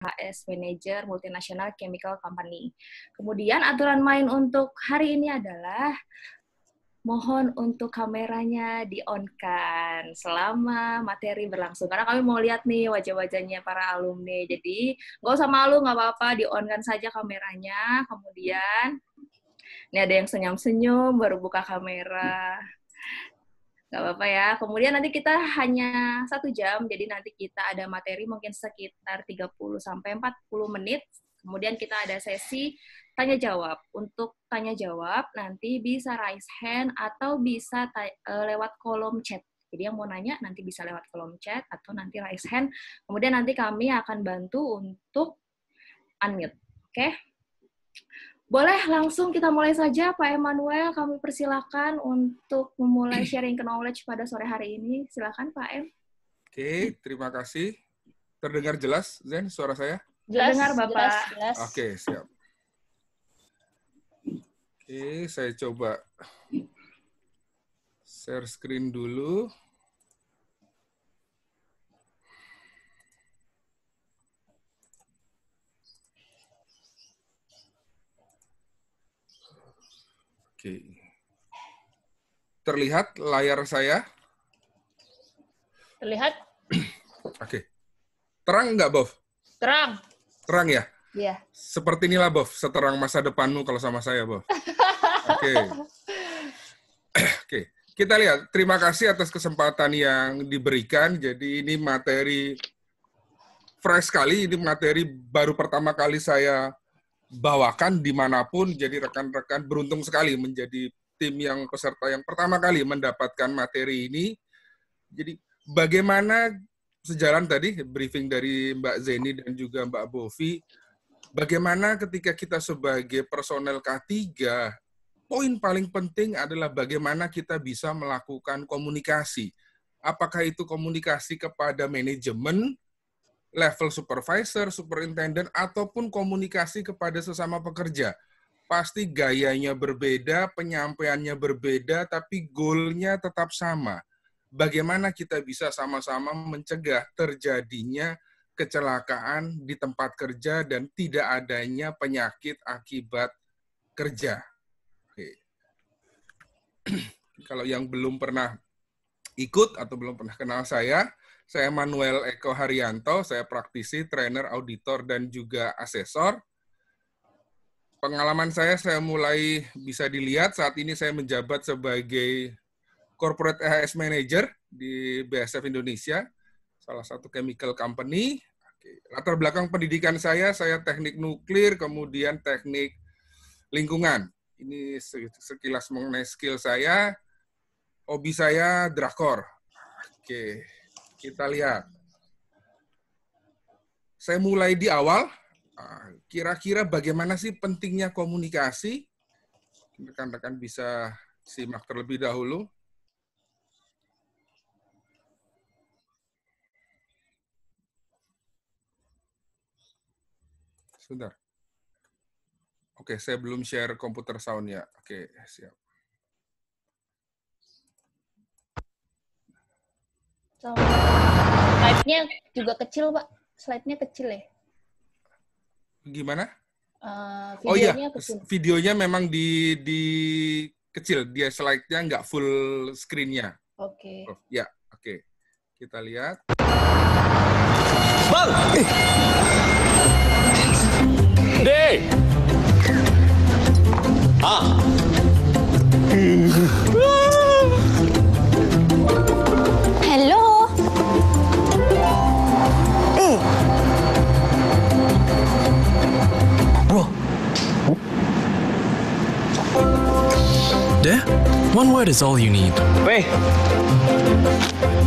HS Manager Multinational Chemical Company. Kemudian aturan main untuk hari ini adalah mohon untuk kameranya di-on-kan selama materi berlangsung. Karena kami mau lihat nih wajah-wajahnya para alumni. Jadi nggak usah malu, nggak apa-apa, di-on-kan saja kameranya. Kemudian, ini ada yang senyum-senyum, baru buka kamera. Nggak apa-apa ya. Kemudian nanti kita hanya 1 jam, jadi nanti kita ada materi mungkin sekitar 30-40 menit. Kemudian kita ada sesi tanya jawab. Untuk tanya jawab nanti bisa raise hand atau bisa lewat kolom chat. Jadi yang mau nanya nanti bisa lewat kolom chat atau nanti raise hand. Kemudian nanti kami akan bantu untuk unmute. Oke? Boleh langsung kita mulai saja, Pak Emmanuel. Kami persilakan untuk memulai sharing knowledge pada sore hari ini. Silakan, Pak Em. Oke, terima kasih. Terdengar jelas, Zen, suara saya? Jelas, dengar, Bapak. Jelas. Oke, siap. Oke, saya coba share screen dulu. Oke. Terlihat layar saya? Terlihat? Oke. Terang nggak, Bob? Terang. Terang ya? Iya. Seperti inilah, Bob, seterang masa depanmu kalau sama saya, Bob. Oke. Oke. Kita lihat. Terima kasih atas kesempatan yang diberikan. Jadi ini materi fresh sekali. Ini materi baru pertama kali saya bawakan dimanapun. Jadi rekan-rekan beruntung sekali menjadi tim yang peserta yang pertama kali mendapatkan materi ini. Jadi bagaimana sejalan tadi briefing dari Mbak Zeni dan juga Mbak Bovi, bagaimana ketika kita sebagai personel K3, poin paling penting adalah bagaimana kita bisa melakukan komunikasi. Apakah itu komunikasi kepada manajemen, level supervisor, superintendent, ataupun komunikasi kepada sesama pekerja. Pasti gayanya berbeda, penyampaiannya berbeda, tapi goalnya tetap sama. Bagaimana kita bisa sama-sama mencegah terjadinya kecelakaan di tempat kerja dan tidak adanya penyakit akibat kerja. Oke. Kalau yang belum pernah ikut atau belum pernah kenal saya Manuel Eko Haryanto, saya praktisi, trainer, auditor, dan juga asesor. Pengalaman saya mulai bisa dilihat, saat ini saya menjabat sebagai Corporate HS Manager di BASF Indonesia, salah satu chemical company. Latar belakang pendidikan saya teknik nuklir, kemudian teknik lingkungan. Ini sekilas mengenai skill saya. Hobi saya drakor. Oke, kita lihat. Saya mulai di awal. Kira-kira bagaimana sih pentingnya komunikasi? Rekan-rekan bisa simak terlebih dahulu. Sebentar. Oke, saya belum share komputer sound-nya. Oke, siap. Slide-nya juga kecil, Pak. Slide-nya kecil ya? Gimana? Videonya kecil. Videonya memang di kecil. Dia slide-nya nggak full screen-nya. Oke. Ya, oke. Kita lihat. Bang! Dek! Hello. Bro. There? One word is all you need. Weh.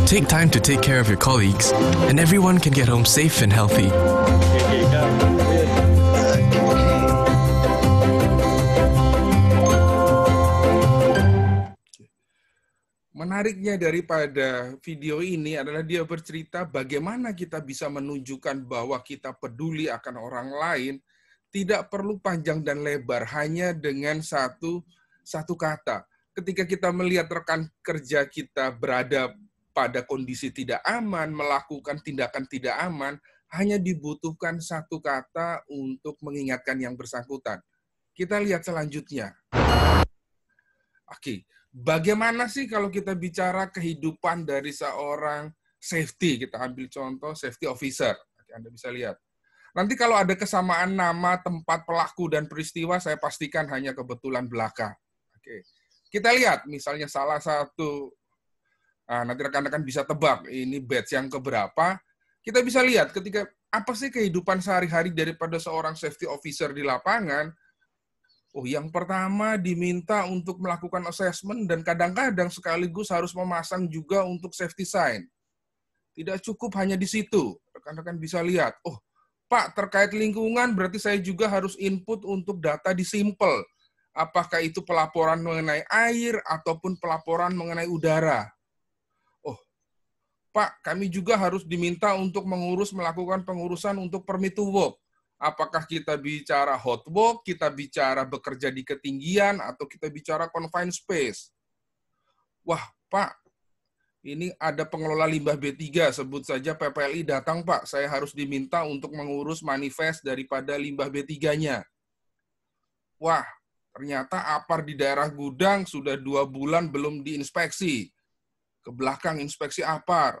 Take time to take care of your colleagues, and everyone can get home safe and healthy. Menariknya daripada video ini adalah dia bercerita bagaimana kita bisa menunjukkan bahwa kita peduli akan orang lain, tidak perlu panjang dan lebar, hanya dengan satu kata. Ketika kita melihat rekan kerja kita berada pada kondisi tidak aman, melakukan tindakan tidak aman, hanya dibutuhkan satu kata untuk mengingatkan yang bersangkutan. Kita lihat selanjutnya. Oke, bagaimana sih kalau kita bicara kehidupan dari seorang safety? Kita ambil contoh safety officer. Oke, Anda bisa lihat. Nanti kalau ada kesamaan nama, tempat, pelaku, dan peristiwa, saya pastikan hanya kebetulan belaka. Oke. Kita lihat, misalnya salah satu, nanti rekan-rekan bisa tebak, ini batch yang keberapa. Kita bisa lihat ketika, apa sih kehidupan sehari-hari daripada seorang safety officer di lapangan. Oh, yang pertama diminta untuk melakukan assessment, dan kadang-kadang sekaligus harus memasang juga untuk safety sign. Tidak cukup hanya di situ. Rekan-rekan bisa lihat, oh, Pak, terkait lingkungan berarti saya juga harus input untuk data di simple. Apakah itu pelaporan mengenai air ataupun pelaporan mengenai udara. Oh, Pak, kami juga harus diminta untuk melakukan pengurusan untuk permit to work. Apakah kita bicara hot work, kita bicara bekerja di ketinggian, atau kita bicara confined space. Wah, Pak, ini ada pengelola limbah B3, sebut saja PPLI datang, Pak. Saya harus diminta untuk mengurus manifest daripada limbah B3-nya. Wah, ternyata APAR di daerah gudang sudah 2 bulan belum diinspeksi. Ke belakang inspeksi APAR.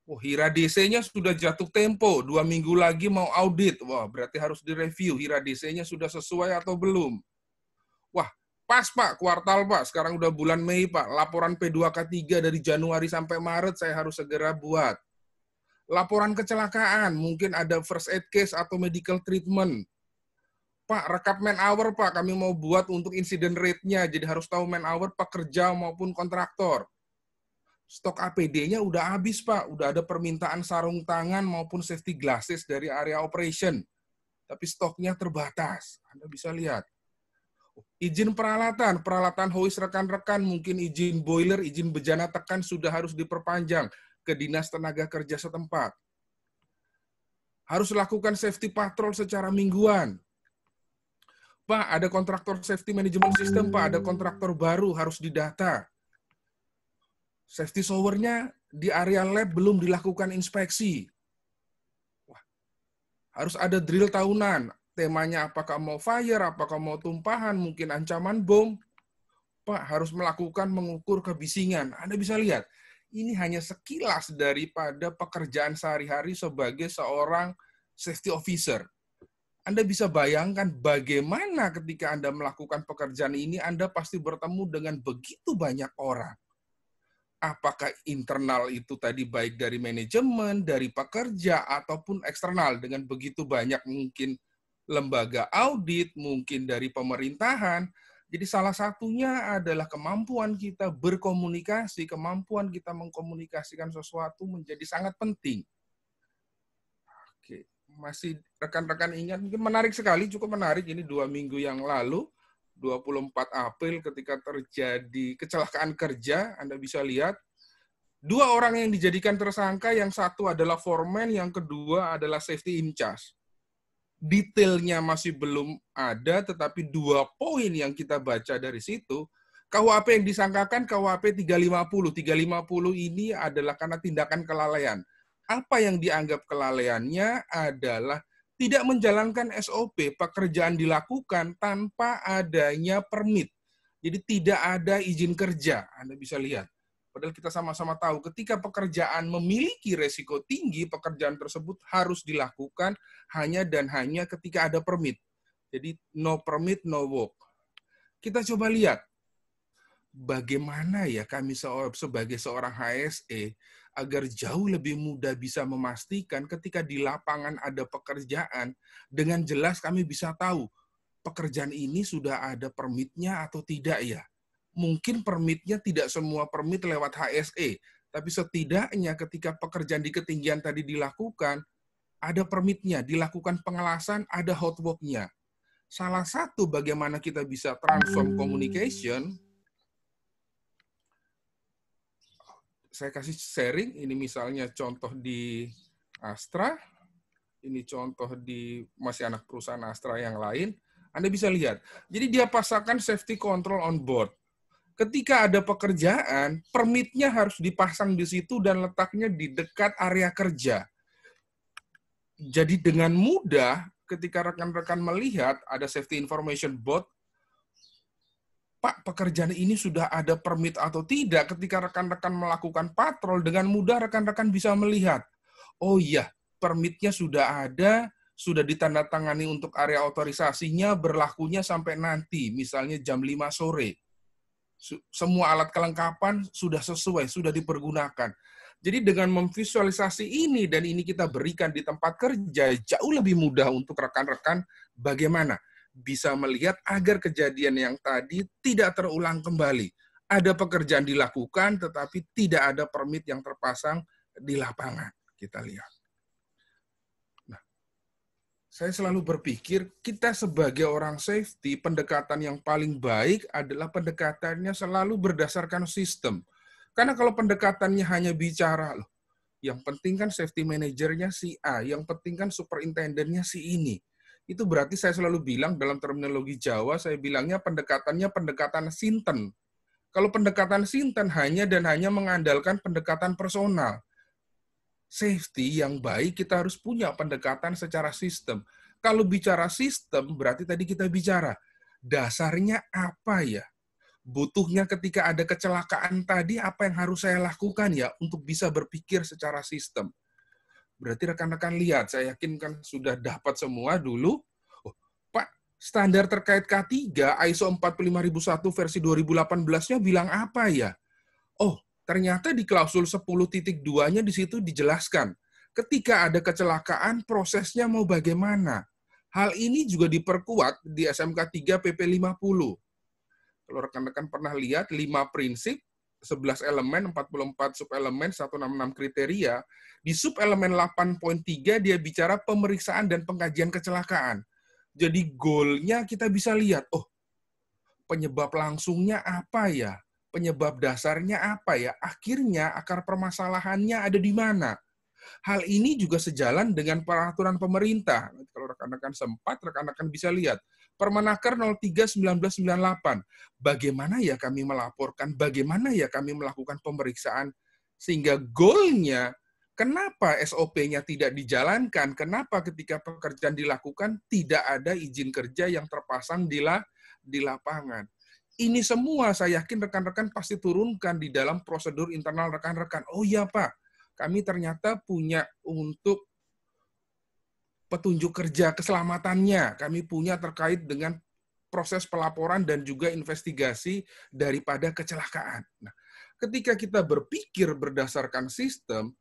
Oh, HIRA DC-nya sudah jatuh tempo, 2 minggu lagi mau audit. Wah, berarti harus direview, HIRA DC-nya sudah sesuai atau belum. Wah, pas, Pak, kuartal, Pak. Sekarang udah bulan Mei, Pak. Laporan P2K3 dari Januari sampai Maret saya harus segera buat. Laporan kecelakaan, mungkin ada first aid case atau medical treatment. Pak, rekap man hour, Pak. Kami mau buat untuk incident rate-nya. Jadi harus tahu man hour pekerja maupun kontraktor. Stok APD-nya udah habis, Pak. Udah ada permintaan sarung tangan maupun safety glasses dari area operation. Tapi stoknya terbatas. Anda bisa lihat. Izin peralatan hoist rekan-rekan, mungkin izin boiler, izin bejana tekan sudah harus diperpanjang ke Dinas Tenaga Kerja setempat. Harus lakukan safety patrol secara mingguan. Pak, ada kontraktor safety management system, Pak, ada kontraktor baru, harus didata. Safety shower-nya di area lab belum dilakukan inspeksi. Wah, harus ada drill tahunan. Temanya apakah mau fire, apakah mau tumpahan, mungkin ancaman bom. Pak, harus mengukur kebisingan. Anda bisa lihat, ini hanya sekilas daripada pekerjaan sehari-hari sebagai seorang safety officer. Anda bisa bayangkan bagaimana ketika Anda melakukan pekerjaan ini, Anda pasti bertemu dengan begitu banyak orang. Apakah internal itu tadi baik dari manajemen, dari pekerja, ataupun eksternal dengan begitu banyak mungkin lembaga audit, mungkin dari pemerintahan. Jadi salah satunya adalah kemampuan kita berkomunikasi, kemampuan kita mengkomunikasikan sesuatu menjadi sangat penting. Oke, masih rekan-rekan ingat, mungkin menarik sekali, cukup menarik, ini 2 minggu yang lalu, 24 April ketika terjadi kecelakaan kerja, Anda bisa lihat, 2 orang yang dijadikan tersangka, yang satu adalah foreman, yang kedua adalah safety in charge. Detailnya masih belum ada, tetapi 2 poin yang kita baca dari situ, KUHP yang disangkakan KUHP 350. 350 ini adalah karena tindakan kelalaian. Apa yang dianggap kelalaiannya adalah tidak menjalankan SOP, pekerjaan dilakukan tanpa adanya permit. Jadi tidak ada izin kerja, Anda bisa lihat. Padahal kita sama-sama tahu ketika pekerjaan memiliki resiko tinggi, pekerjaan tersebut harus dilakukan hanya dan hanya ketika ada permit. Jadi no permit, no work. Kita coba lihat bagaimana ya kami sebagai seorang HSE agar jauh lebih mudah bisa memastikan ketika di lapangan ada pekerjaan, dengan jelas kami bisa tahu pekerjaan ini sudah ada permitnya atau tidak ya. Mungkin permitnya tidak semua permit lewat HSE, tapi setidaknya ketika pekerjaan di ketinggian tadi dilakukan, ada permitnya, dilakukan pengelasan, ada hot work-nya. Salah satu bagaimana kita bisa transform communication, saya kasih sharing, ini misalnya contoh di Astra, ini contoh di masih anak perusahaan Astra yang lain, Anda bisa lihat. Jadi dia pasangkan safety control on board. Ketika ada pekerjaan, permitnya harus dipasang di situ dan letaknya di dekat area kerja. Jadi dengan mudah ketika rekan-rekan melihat ada safety information board, Pak, pekerjaan ini sudah ada permit atau tidak, ketika rekan-rekan melakukan patrol, dengan mudah rekan-rekan bisa melihat, oh iya, permitnya sudah ada, sudah ditandatangani untuk area otorisasinya, berlakunya sampai nanti, misalnya jam 5 sore. Semua alat kelengkapan sudah sesuai, sudah dipergunakan. Jadi dengan memvisualisasi ini, dan ini kita berikan di tempat kerja, jauh lebih mudah untuk rekan-rekan bagaimana bisa melihat agar kejadian yang tadi tidak terulang kembali. Ada pekerjaan dilakukan, tetapi tidak ada permit yang terpasang di lapangan. Kita lihat. Nah, saya selalu berpikir, kita sebagai orang safety, pendekatan yang paling baik adalah pendekatannya selalu berdasarkan sistem. Karena kalau pendekatannya hanya bicara, loh, yang penting kan safety manajernya si A, yang penting kan superintendennya si ini. Itu berarti saya selalu bilang dalam terminologi Jawa, saya bilangnya pendekatannya pendekatan sinten. Kalau pendekatan sinten hanya dan hanya mengandalkan pendekatan personal. Safety yang baik kita harus punya pendekatan secara sistem. Kalau bicara sistem, berarti tadi kita bicara, dasarnya apa ya? Butuhnya ketika ada kecelakaan tadi, apa yang harus saya lakukan ya untuk bisa berpikir secara sistem. Berarti rekan-rekan lihat, saya yakin kan sudah dapat semua dulu. Oh, Pak, standar terkait K3, ISO 45001 versi 2018-nya bilang apa ya? Oh, ternyata di klausul 10.2-nya di situ dijelaskan. Ketika ada kecelakaan, prosesnya mau bagaimana? Hal ini juga diperkuat di SMK 3 PP 50. Kalau rekan-rekan pernah lihat, 5 prinsip, 11 elemen, 44 subelemen, 166 kriteria. Di subelemen 8.3 dia bicara pemeriksaan dan pengkajian kecelakaan. Jadi goalnya kita bisa lihat, oh penyebab langsungnya apa ya? Penyebab dasarnya apa ya? Akhirnya akar permasalahannya ada di mana? Hal ini juga sejalan dengan peraturan pemerintah. Kalau rekan-rekan sempat, rekan-rekan bisa lihat. Permenaker 03/1998. Bagaimana ya kami melaporkan, bagaimana ya kami melakukan pemeriksaan, sehingga goalnya, kenapa SOP-nya tidak dijalankan, kenapa ketika pekerjaan dilakukan tidak ada izin kerja yang terpasang di lapangan. Ini semua saya yakin rekan-rekan pasti turunkan di dalam prosedur internal rekan-rekan. Oh iya Pak, kami ternyata punya untuk petunjuk kerja keselamatannya, kami punya terkait dengan proses pelaporan dan juga investigasi daripada kecelakaan. Nah, ketika kita berpikir berdasarkan sistem,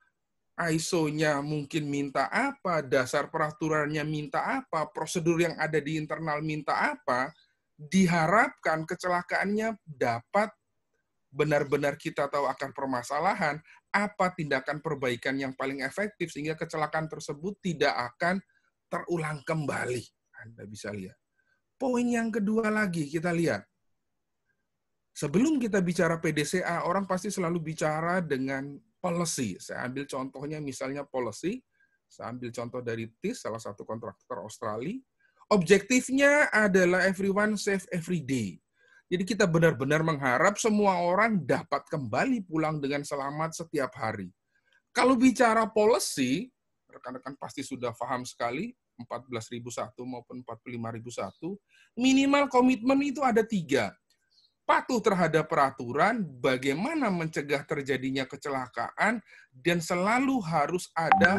ISO-nya mungkin minta apa, dasar peraturannya minta apa, prosedur yang ada di internal minta apa, diharapkan kecelakaannya dapat benar-benar kita tahu akan permasalahan, apa tindakan perbaikan yang paling efektif sehingga kecelakaan tersebut tidak akan terulang kembali. Anda bisa lihat. Poin yang kedua lagi kita lihat. Sebelum kita bicara PDCA, orang pasti selalu bicara dengan policy. Saya ambil contohnya misalnya policy. Saya ambil contoh dari TIS, salah satu kontraktor Australia. Objektifnya adalah everyone safe every day. Jadi kita benar-benar mengharap semua orang dapat kembali pulang dengan selamat setiap hari. Kalau bicara policy, rekan-rekan pasti sudah paham sekali, 14.001 maupun 45.001, minimal komitmen itu ada 3. Patuh terhadap peraturan, bagaimana mencegah terjadinya kecelakaan, dan selalu harus ada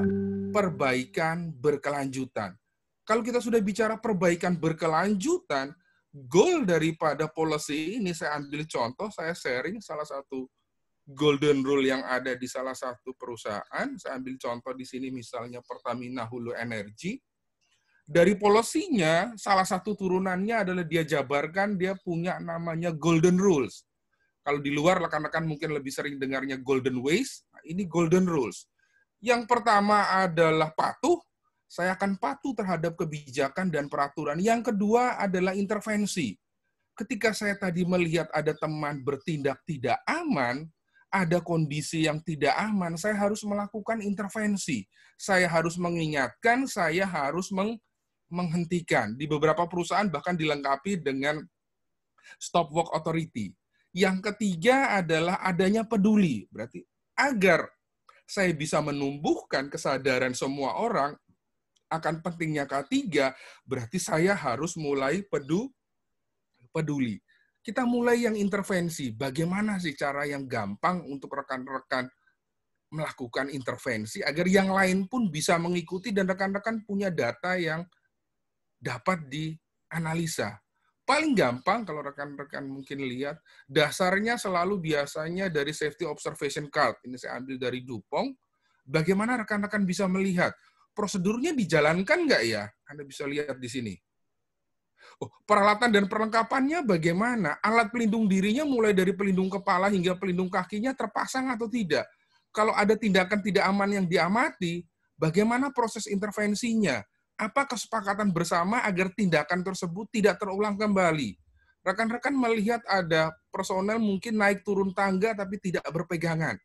perbaikan berkelanjutan. Kalau kita sudah bicara perbaikan berkelanjutan, goal daripada policy ini, saya ambil contoh, saya sharing salah satu golden rule yang ada di salah satu perusahaan. Saya ambil contoh di sini misalnya Pertamina Hulu Energy. Dari polisinya, salah satu turunannya adalah dia jabarkan, dia punya namanya golden rules. Kalau di luar, rekan-rekan mungkin lebih sering dengarnya golden ways. Nah, ini golden rules. Yang pertama adalah patuh. Saya akan patuh terhadap kebijakan dan peraturan. Yang kedua adalah intervensi. Ketika saya tadi melihat ada teman bertindak tidak aman, ada kondisi yang tidak aman, saya harus melakukan intervensi. Saya harus mengingatkan, saya harus menghentikan. Di beberapa perusahaan bahkan dilengkapi dengan stop work authority. Yang ketiga adalah adanya peduli. Berarti agar saya bisa menumbuhkan kesadaran semua orang, akan pentingnya K3, berarti saya harus mulai peduli. Kita mulai yang intervensi. Bagaimana sih cara yang gampang untuk rekan-rekan melakukan intervensi agar yang lain pun bisa mengikuti dan rekan-rekan punya data yang dapat dianalisa. Paling gampang kalau rekan-rekan mungkin lihat, dasarnya selalu biasanya dari Safety Observation Card. Ini saya ambil dari Dupont. Bagaimana rekan-rekan bisa melihat prosedurnya dijalankan nggak ya? Anda bisa lihat di sini. Oh, peralatan dan perlengkapannya bagaimana? Alat pelindung dirinya mulai dari pelindung kepala hingga pelindung kakinya terpasang atau tidak? Kalau ada tindakan tidak aman yang diamati, bagaimana proses intervensinya? Apa kesepakatan bersama agar tindakan tersebut tidak terulang kembali? Rekan-rekan melihat ada personel mungkin naik turun tangga tapi tidak berpegangan.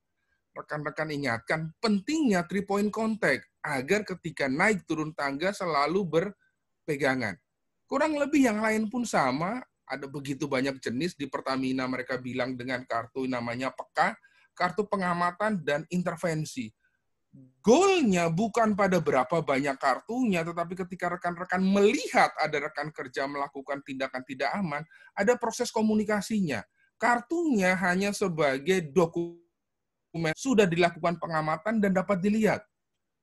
Rekan-rekan ingatkan pentingnya 3-point contact agar ketika naik turun tangga selalu berpegangan. Kurang lebih yang lain pun sama, ada begitu banyak jenis. Di Pertamina mereka bilang dengan kartu namanya PEKA, kartu pengamatan dan intervensi. Goalnya bukan pada berapa banyak kartunya, tetapi ketika rekan-rekan melihat ada rekan kerja melakukan tindakan tidak aman, ada proses komunikasinya. Kartunya hanya sebagai dokumen, sudah dilakukan pengamatan dan dapat dilihat.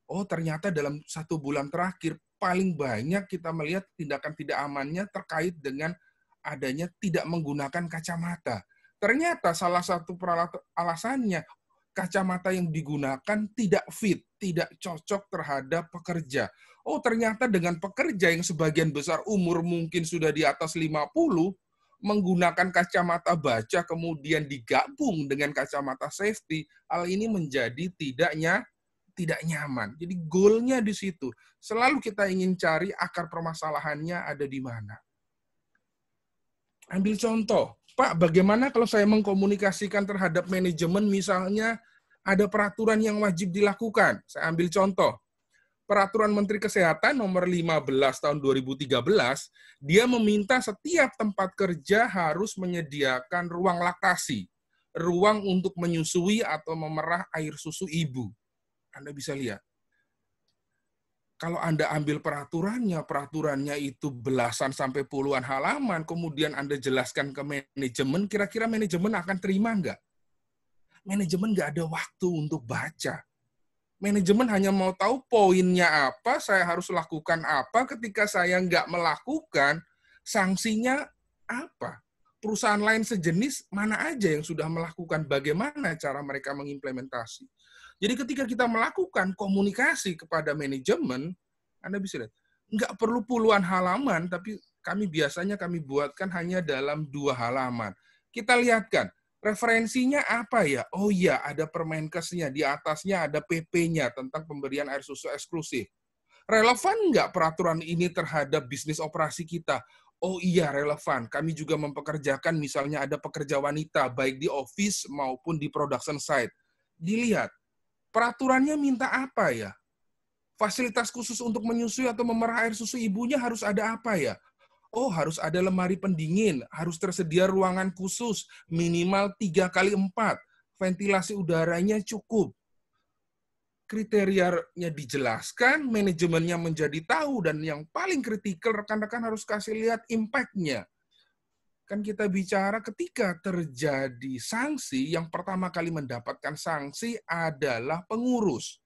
Oh, ternyata dalam 1 bulan terakhir, paling banyak kita melihat tindakan tidak amannya terkait dengan adanya tidak menggunakan kacamata. Ternyata salah satu alasannya, kacamata yang digunakan tidak fit, tidak cocok terhadap pekerja. Oh, ternyata dengan pekerja yang sebagian besar umur mungkin sudah di atas 50, menggunakan kacamata baca kemudian digabung dengan kacamata safety, hal ini menjadi tidak nyaman. Jadi goalnya di situ. Selalu kita ingin cari akar permasalahannya ada di mana. Ambil contoh, Pak, bagaimana kalau saya mengkomunikasikan terhadap manajemen, misalnya ada peraturan yang wajib dilakukan. Saya ambil contoh, Peraturan Menteri Kesehatan nomor 15 tahun 2013, dia meminta setiap tempat kerja harus menyediakan ruang laktasi, ruang untuk menyusui atau memerah air susu ibu. Anda bisa lihat. Kalau Anda ambil peraturannya itu belasan sampai puluhan halaman, kemudian Anda jelaskan ke manajemen, kira-kira manajemen akan terima nggak? Manajemen nggak ada waktu untuk baca. Manajemen hanya mau tahu poinnya apa, saya harus lakukan apa, ketika saya nggak melakukan, sanksinya apa? Perusahaan lain sejenis mana aja yang sudah melakukan, bagaimana cara mereka mengimplementasi. Jadi ketika kita melakukan komunikasi kepada manajemen, Anda bisa lihat, nggak perlu puluhan halaman, tapi kami buatkan hanya dalam 2 halaman. Kita lihatkan, referensinya apa ya? Oh iya, ada Permenkesnya, di atasnya ada PP-nya tentang pemberian air susu eksklusif. Relevan nggak peraturan ini terhadap bisnis operasi kita? Oh iya, relevan. Kami juga mempekerjakan, misalnya ada pekerja wanita, baik di office maupun di production site. Dilihat, peraturannya minta apa ya? Fasilitas khusus untuk menyusui atau memerah air susu ibunya harus ada apa ya? Oh, harus ada lemari pendingin, harus tersedia ruangan khusus, minimal 3x4, ventilasi udaranya cukup. Kriterianya dijelaskan, manajemennya menjadi tahu, dan yang paling kritikal, rekan-rekan harus kasih lihat impact-nya. Kan kita bicara ketika terjadi sanksi, yang pertama kali mendapatkan sanksi adalah pengurus.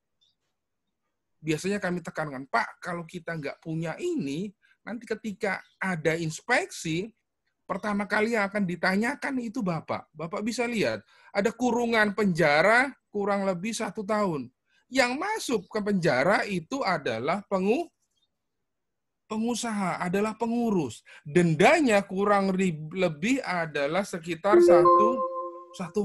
Biasanya kami tekankan, Pak, kalau kita nggak punya ini, nanti ketika ada inspeksi, pertama kali yang akan ditanyakan itu Bapak. Bapak bisa lihat, ada kurungan penjara kurang lebih 1 tahun. Yang masuk ke penjara itu adalah pengusaha, adalah pengurus. Dendanya kurang lebih adalah sekitar 1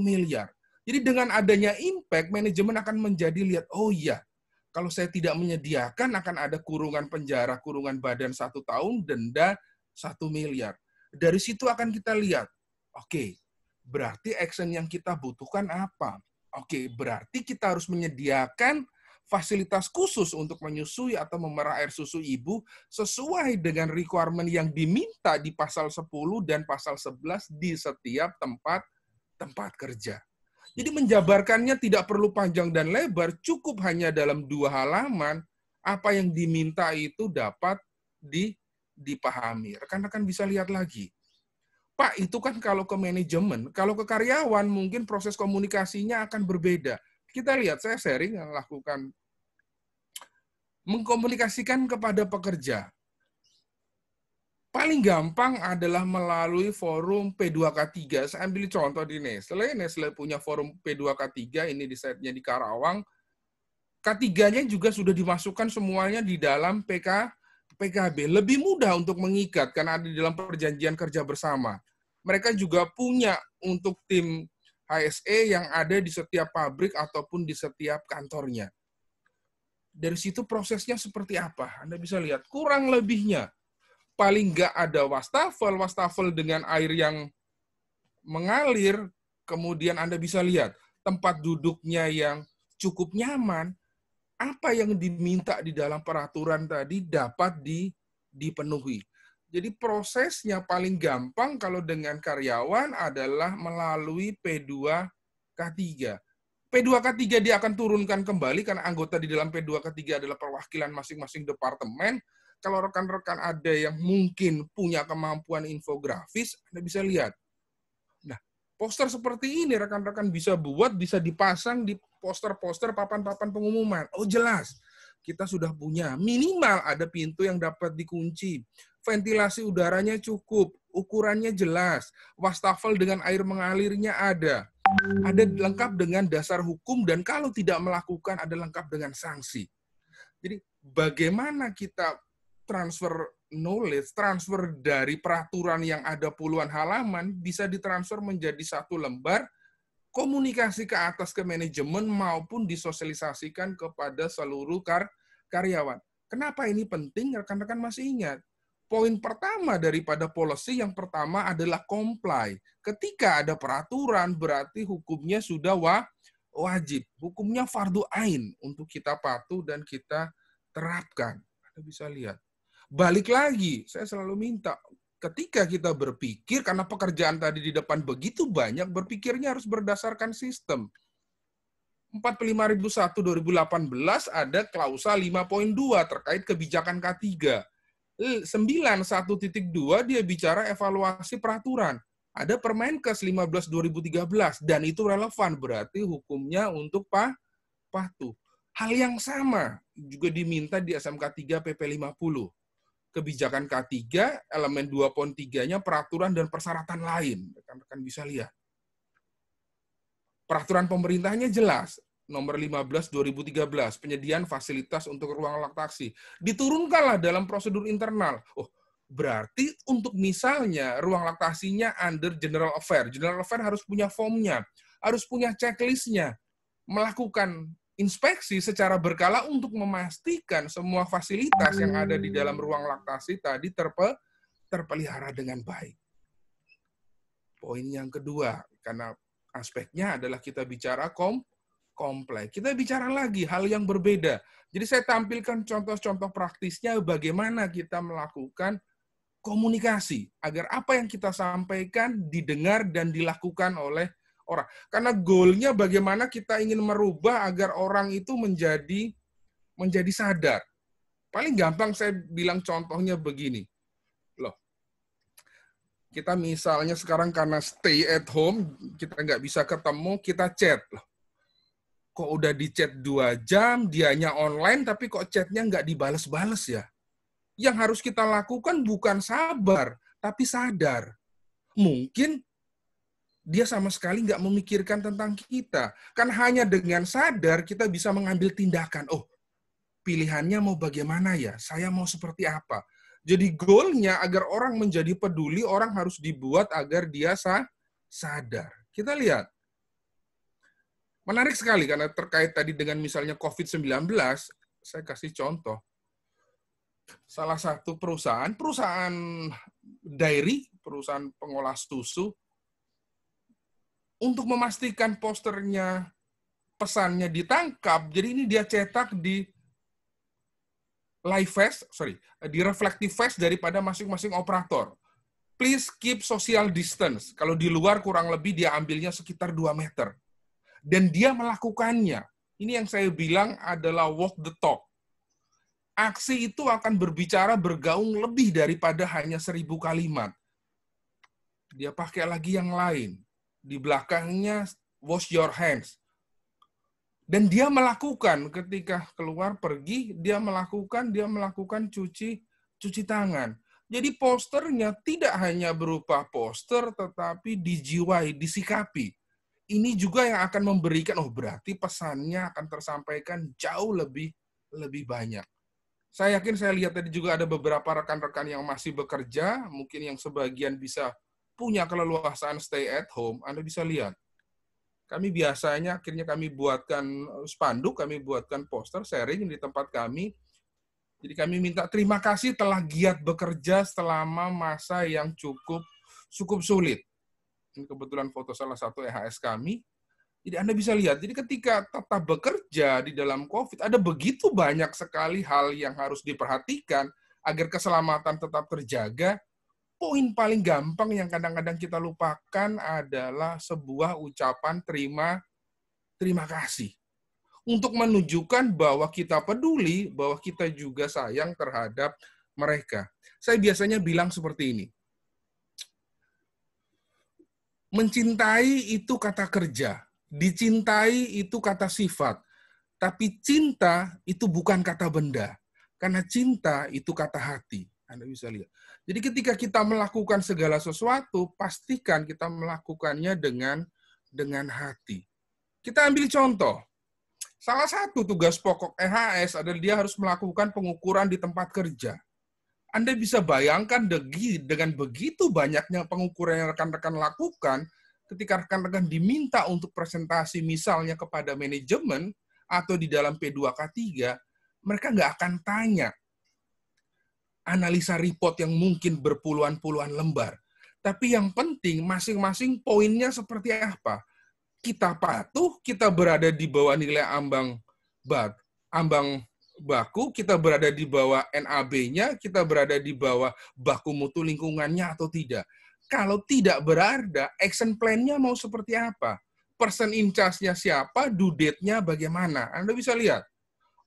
miliar. Jadi dengan adanya impact, manajemen akan menjadi lihat, oh iya, kalau saya tidak menyediakan akan ada kurungan penjara, kurungan badan 1 tahun, denda 1 miliar. Dari situ akan kita lihat, oke, berarti action yang kita butuhkan apa? Oke, berarti kita harus menyediakan fasilitas khusus untuk menyusui atau memerah air susu ibu sesuai dengan requirement yang diminta di pasal 10 dan pasal 11 di setiap tempat kerja. Jadi menjabarkannya tidak perlu panjang dan lebar, cukup hanya dalam 2 halaman, apa yang diminta itu dapat dipahami. Rekan-rekan bisa lihat lagi. Pak, itu kan kalau ke manajemen, kalau ke karyawan mungkin proses komunikasinya akan berbeda. Kita lihat, saya sharing yang lakukan mengkomunikasikan kepada pekerja. Paling gampang adalah melalui forum P2K3. Saya ambil contoh di Nestle. Nestle punya forum P2K3, ini di site-nya di Karawang. K3-nya juga sudah dimasukkan semuanya di dalam PKB. Lebih mudah untuk mengikat karena ada di dalam perjanjian kerja bersama. Mereka juga punya untuk tim HSE yang ada di setiap pabrik ataupun di setiap kantornya. Dari situ prosesnya seperti apa? Anda bisa lihat kurang lebihnya. Paling nggak ada wastafel dengan air yang mengalir, kemudian Anda bisa lihat tempat duduknya yang cukup nyaman, apa yang diminta di dalam peraturan tadi dapat dipenuhi. Jadi prosesnya paling gampang kalau dengan karyawan adalah melalui P2K3. P2K3 dia akan turunkan kembali karena anggota di dalam P2K3 adalah perwakilan masing-masing departemen. Kalau rekan-rekan ada yang mungkin punya kemampuan infografis, Anda bisa lihat. Nah, poster seperti ini rekan-rekan bisa buat, bisa dipasang di poster-poster, papan-papan pengumuman. Oh jelas, kita sudah punya. Minimal ada pintu yang dapat dikunci. Ventilasi udaranya cukup, ukurannya jelas. Wastafel dengan air mengalirnya ada. Ada lengkap dengan dasar hukum, dan kalau tidak melakukan ada lengkap dengan sanksi. Jadi bagaimana kita transfer knowledge, transfer dari peraturan yang ada puluhan halaman, bisa ditransfer menjadi satu lembar, komunikasi ke atas ke manajemen maupun disosialisasikan kepada seluruh karyawan. Kenapa ini penting? Rekan-rekan masih ingat? Poin pertama daripada policy yang pertama adalah comply. Ketika ada peraturan, berarti hukumnya sudah wajib. Hukumnya fardu ain untuk kita patuh dan kita terapkan. Anda bisa lihat. Balik lagi, saya selalu minta, ketika kita berpikir, karena pekerjaan tadi di depan begitu banyak, berpikirnya harus berdasarkan sistem. 45001-2018 ada klausa 5.2 terkait kebijakan K3. 9.1.2 dia bicara evaluasi peraturan. Ada Permenkes 15/2013, dan itu relevan, berarti hukumnya untuk patuh. Hal yang sama juga diminta di SMK 3 PP 50. Kebijakan K3, elemen 2.3-nya peraturan dan persyaratan lain. Rekan-rekan bisa lihat. Peraturan pemerintahnya jelas, nomor 15/2013, penyediaan fasilitas untuk ruang laktasi. Diturunkanlah dalam prosedur internal. Oh, berarti untuk misalnya ruang laktasinya under General Affair. General Affair harus punya formnya, harus punya checklistnya, melakukan inspeksi secara berkala untuk memastikan semua fasilitas yang ada di dalam ruang laktasi tadi terpelihara dengan baik. Poin yang kedua, karena aspeknya adalah kita bicara kompleks. Kita bicara lagi hal yang berbeda. Jadi saya tampilkan contoh-contoh praktisnya bagaimana kita melakukan komunikasi agar apa yang kita sampaikan didengar dan dilakukan oleh orang. Karena goalnya bagaimana kita ingin merubah agar orang itu menjadi sadar. Paling gampang saya bilang contohnya begini. Loh, kita misalnya sekarang karena stay at home, kita nggak bisa ketemu, kita chat. Loh, kok udah di chat 2 jam, dianya online, tapi kok chatnya nggak dibales-bales ya? Yang harus kita lakukan bukan sabar, tapi sadar. Mungkin dia sama sekali nggak memikirkan tentang kita. Kan hanya dengan sadar kita bisa mengambil tindakan. Oh, pilihannya mau bagaimana ya? Saya mau seperti apa? Jadi goalnya agar orang menjadi peduli, orang harus dibuat agar dia sadar. Kita lihat. Menarik sekali karena terkait tadi dengan misalnya COVID-19, saya kasih contoh. Salah satu perusahaan dairy, perusahaan pengolah susu, untuk memastikan posternya, pesannya ditangkap, jadi ini dia cetak di di reflective face daripada masing-masing operator. Please keep social distance. Kalau di luar kurang lebih dia ambilnya sekitar 2 meter. Dan dia melakukannya. Ini yang saya bilang adalah walk the talk. aksi itu akan berbicara bergaung lebih daripada hanya 1000 kalimat. Dia pakai lagi yang lain. Di belakangnya, wash your hands. Dan dia melakukan ketika keluar pergi, dia melakukan cuci tangan. Jadi posternya tidak hanya berupa poster, tetapi dijiwai, disikapi. Ini juga yang akan memberikan, berarti pesannya akan tersampaikan jauh lebih banyak. Saya yakin, saya lihat tadi juga ada beberapa rekan-rekan yang masih bekerja, mungkin yang sebagian bisa punya keleluasaan stay at home, Anda bisa lihat. Kami biasanya akhirnya kami buatkan spanduk, kami buatkan poster sharing di tempat kami. Jadi kami minta terima kasih telah giat bekerja selama masa yang cukup sulit. Ini kebetulan foto salah satu EHS kami. Jadi Anda bisa lihat, jadi ketika tetap bekerja di dalam COVID, ada begitu banyak sekali hal yang harus diperhatikan agar keselamatan tetap terjaga. Poin paling gampang yang kadang-kadang kita lupakan adalah sebuah ucapan terima kasih. Untuk menunjukkan bahwa kita peduli, bahwa kita juga sayang terhadap mereka. Saya biasanya bilang seperti ini. Mencintai itu kata kerja, dicintai itu kata sifat, tapi cinta itu bukan kata benda. Karena cinta itu kata hati. Anda bisa lihat. Jadi ketika kita melakukan segala sesuatu, pastikan kita melakukannya dengan hati. Kita ambil contoh. Salah satu tugas pokok EHS adalah dia harus melakukan pengukuran di tempat kerja. Anda bisa bayangkan dengan begitu banyaknya pengukuran yang rekan-rekan lakukan, ketika rekan-rekan diminta untuk presentasi misalnya kepada manajemen atau di dalam P2K3, mereka nggak akan tanya analisa report yang mungkin berpuluhan-puluhan lembar. Tapi yang penting masing-masing poinnya seperti apa. Kita patuh, kita berada di bawah nilai ambang baku, kita berada di bawah NAB-nya, kita berada di bawah baku mutu lingkungannya atau tidak. Kalau tidak berada, action plan-nya mau seperti apa? Person in charge-nya siapa, due date-nya bagaimana? Anda bisa lihat.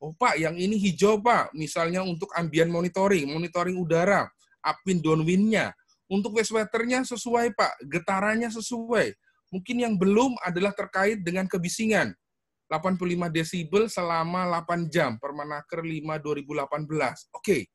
Oh Pak, yang ini hijau Pak, misalnya untuk ambient monitoring udara, upwind downwind-nya. Untuk wastewater-nya sesuai Pak, getarannya sesuai. Mungkin yang belum adalah terkait dengan kebisingan. 85 desibel selama 8 jam, Permenaker 5/2018. Oke.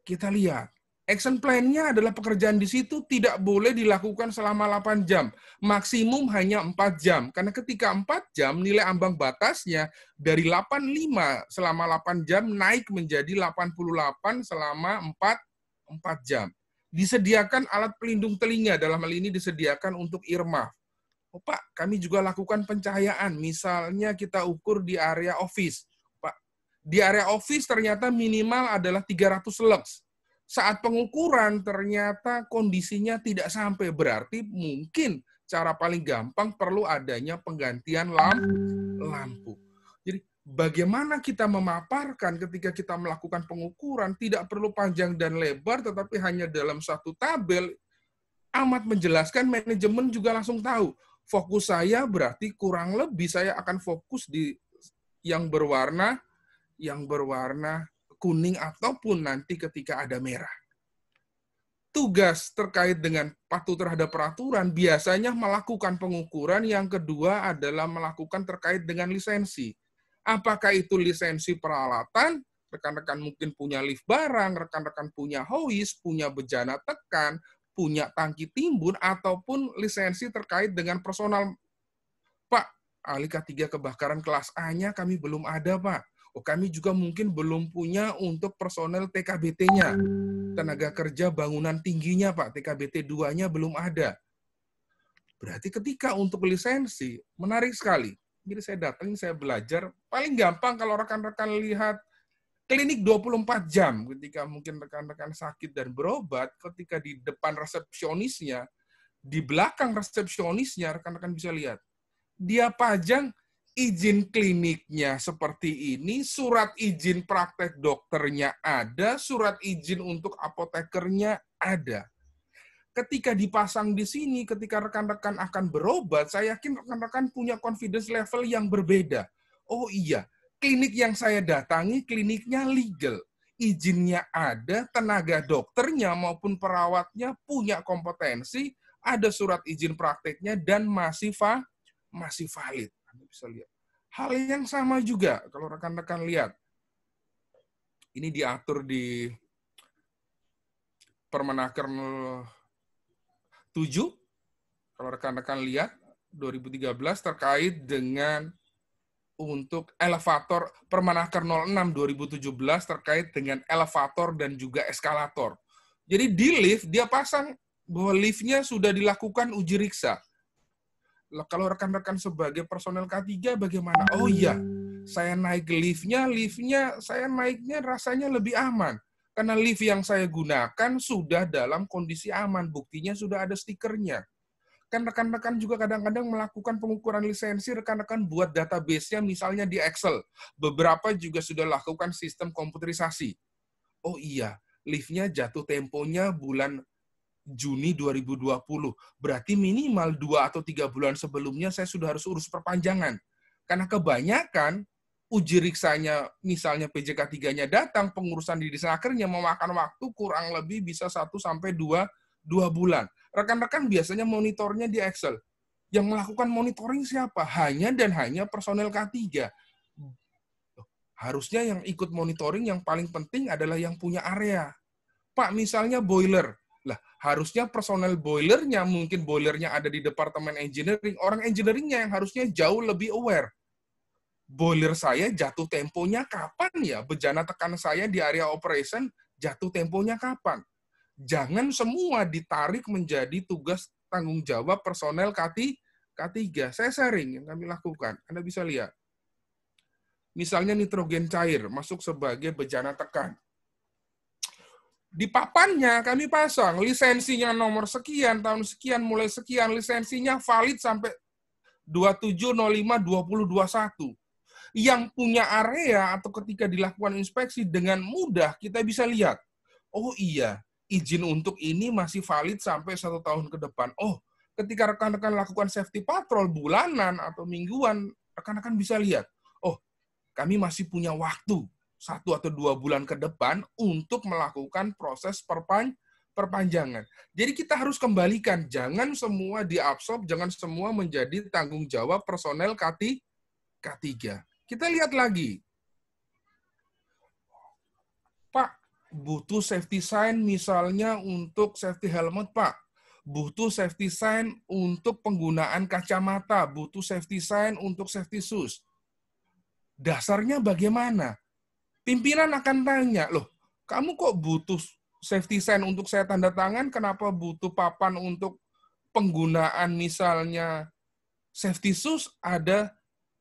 Kita lihat. Action plan-nya adalah pekerjaan di situ tidak boleh dilakukan selama 8 jam. Maksimum hanya 4 jam. Karena ketika 4 jam, nilai ambang batasnya dari 85 selama 8 jam naik menjadi 88 selama 4 jam. Disediakan alat pelindung telinga, dalam hal ini disediakan untuk earmuff. Oh Pak, kami juga lakukan pencahayaan. Misalnya kita ukur di area office. Pak, di area office ternyata minimal adalah 300 lux. Saat pengukuran ternyata kondisinya tidak sampai, berarti mungkin cara paling gampang perlu adanya penggantian lampu. Jadi bagaimana kita memaparkan ketika kita melakukan pengukuran tidak perlu panjang dan lebar, tetapi hanya dalam satu tabel, amat menjelaskan, manajemen juga langsung tahu. Fokus saya berarti kurang lebih saya akan fokus di yang berwarna kuning ataupun nanti ketika ada merah. Tugas terkait dengan patuh terhadap peraturan biasanya melakukan pengukuran, yang kedua adalah melakukan terkait dengan lisensi. Apakah itu lisensi peralatan, rekan-rekan mungkin punya lift barang, rekan-rekan punya hoist, punya bejana tekan, punya tangki timbun, ataupun lisensi terkait dengan personal. Pak, ahli K3 kebakaran kelas A-nya kami belum ada, Pak. Oh, kami juga mungkin belum punya untuk personel TKBT-nya. Tenaga kerja bangunan tingginya, Pak. TKBT 2-nya belum ada. Berarti ketika untuk lisensi, menarik sekali. Jadi saya datang, saya belajar. Paling gampang kalau rekan-rekan lihat klinik 24 jam. Ketika mungkin rekan-rekan sakit dan berobat, ketika di depan resepsionisnya, di belakang resepsionisnya, rekan-rekan bisa lihat. Dia pajang izin kliniknya seperti ini, surat izin praktek dokternya ada, surat izin untuk apotekernya ada. Ketika dipasang di sini, ketika rekan-rekan akan berobat, saya yakin rekan-rekan punya confidence level yang berbeda. Oh iya, klinik yang saya datangi, kliniknya legal. Izinnya ada, tenaga dokternya maupun perawatnya punya kompetensi, ada surat izin prakteknya, dan masih valid. Anda bisa lihat. Hal yang sama juga, kalau rekan-rekan lihat. Ini diatur di Permenaker 7, kalau rekan-rekan lihat, 2013 terkait dengan untuk elevator, Permenaker 06 2017 terkait dengan elevator dan juga eskalator. Jadi di lift, dia pasang bahwa liftnya sudah dilakukan uji riksa. Kalau rekan-rekan sebagai personel K3 bagaimana? Oh iya, saya naik liftnya saya naiknya rasanya lebih aman. Karena lift yang saya gunakan sudah dalam kondisi aman, buktinya sudah ada stikernya. Kan rekan-rekan juga kadang-kadang melakukan pengukuran lisensi, rekan-rekan buat database-nya misalnya di Excel. Beberapa juga sudah lakukan sistem komputerisasi. Oh iya, lift-nya jatuh temponya bulan Juni 2020. Berarti minimal 2 atau 3 bulan sebelumnya saya sudah harus urus perpanjangan. Karena kebanyakan uji riksanya, misalnya PJK 3-nya datang, pengurusan di Disnakernya memakan waktu kurang lebih bisa 1 sampai 2 bulan. Rekan-rekan biasanya monitornya di Excel. Yang melakukan monitoring siapa? Hanya dan hanya personel K3. Harusnya yang ikut monitoring yang paling penting adalah yang punya area. Pak, misalnya boiler. Lah, harusnya personel boilernya, mungkin boilernya ada di departemen engineering, orang engineeringnya yang harusnya jauh lebih aware. Boiler saya jatuh temponya kapan ya? Bejana tekan saya di area operation jatuh temponya kapan? Jangan semua ditarik menjadi tugas tanggung jawab personel K3. Saya sharing yang kami lakukan. Anda bisa lihat. Misalnya nitrogen cair masuk sebagai bejana tekan. Di papannya kami pasang lisensinya nomor sekian, tahun sekian, mulai sekian, lisensinya valid sampai 27.05.2021. Yang punya area atau ketika dilakukan inspeksi dengan mudah kita bisa lihat. Oh iya, izin untuk ini masih valid sampai 1 tahun ke depan. Oh, ketika rekan-rekan lakukan safety patrol bulanan atau mingguan, rekan-rekan bisa lihat. Oh, kami masih punya waktu 1 atau 2 bulan ke depan untuk melakukan proses perpanjangan. Jadi kita harus kembalikan, jangan semua diabsorb, jangan semua menjadi tanggung jawab personel K3. Kita lihat lagi. Pak, butuh safety sign misalnya untuk safety helmet, Pak. Butuh safety sign untuk penggunaan kacamata, butuh safety sign untuk safety shoes. Dasarnya bagaimana? Pimpinan akan tanya, loh, kamu kok butuh safety sign untuk saya tanda tangan, kenapa butuh papan untuk penggunaan misalnya safety shoes ada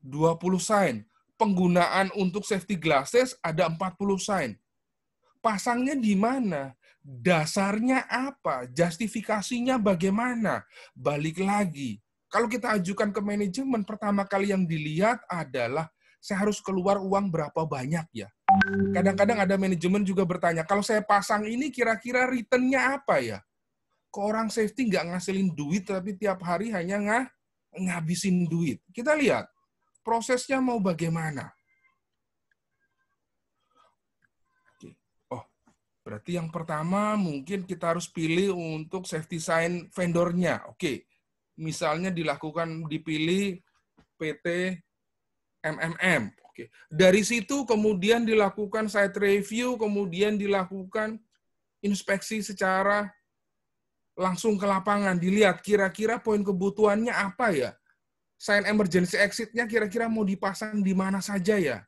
20 sign. Penggunaan untuk safety glasses ada 40 sign. Pasangnya di mana? Dasarnya apa? Justifikasinya bagaimana? Balik lagi. Kalau kita ajukan ke manajemen, pertama kali yang dilihat adalah saya harus keluar uang berapa banyak ya. Kadang-kadang ada manajemen juga bertanya, kalau saya pasang ini kira-kira return-nya apa ya? Kok orang safety nggak ngasilin duit, tapi tiap hari hanya ngabisin duit. Kita lihat, prosesnya mau bagaimana? Berarti yang pertama mungkin kita harus pilih untuk safety sign vendornya. Oke, misalnya dipilih PT MMM. Oke, dari situ kemudian dilakukan site review, kemudian dilakukan inspeksi secara langsung ke lapangan. Dilihat kira-kira poin kebutuhannya apa ya? Sign emergency exit-nya kira-kira mau dipasang di mana saja ya?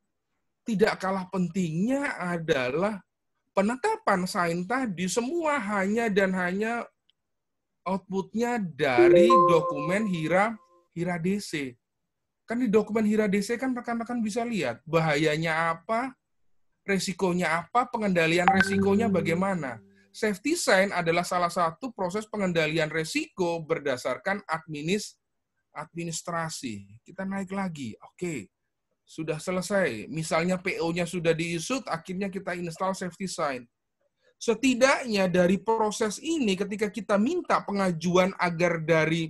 Tidak kalah pentingnya adalah penetapan sign tadi semua hanya dan hanya output-nya dari dokumen HIRA DC. Kan di dokumen HIRA DC kan rekan-rekan bisa lihat bahayanya apa, resikonya apa, pengendalian resikonya bagaimana. Safety sign adalah salah satu proses pengendalian resiko berdasarkan administrasi. Kita naik lagi. Oke. Sudah selesai. Misalnya PO-nya sudah di-issued, akhirnya kita install safety sign. Setidaknya dari proses ini, ketika kita minta pengajuan agar dari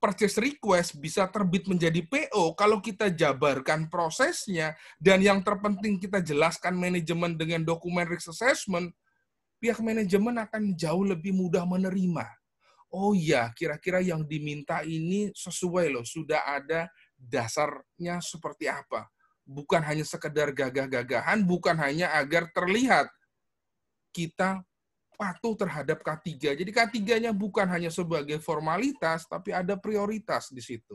purchase request bisa terbit menjadi PO kalau kita jabarkan prosesnya, dan yang terpenting kita jelaskan manajemen dengan dokumen risk assessment, pihak manajemen akan jauh lebih mudah menerima. Oh iya, kira-kira yang diminta ini sesuai loh, sudah ada dasarnya seperti apa. Bukan hanya sekedar gagah-gagahan, bukan hanya agar terlihat kita patuh terhadap K3. Jadi K3-nya bukan hanya sebagai formalitas, tapi ada prioritas di situ.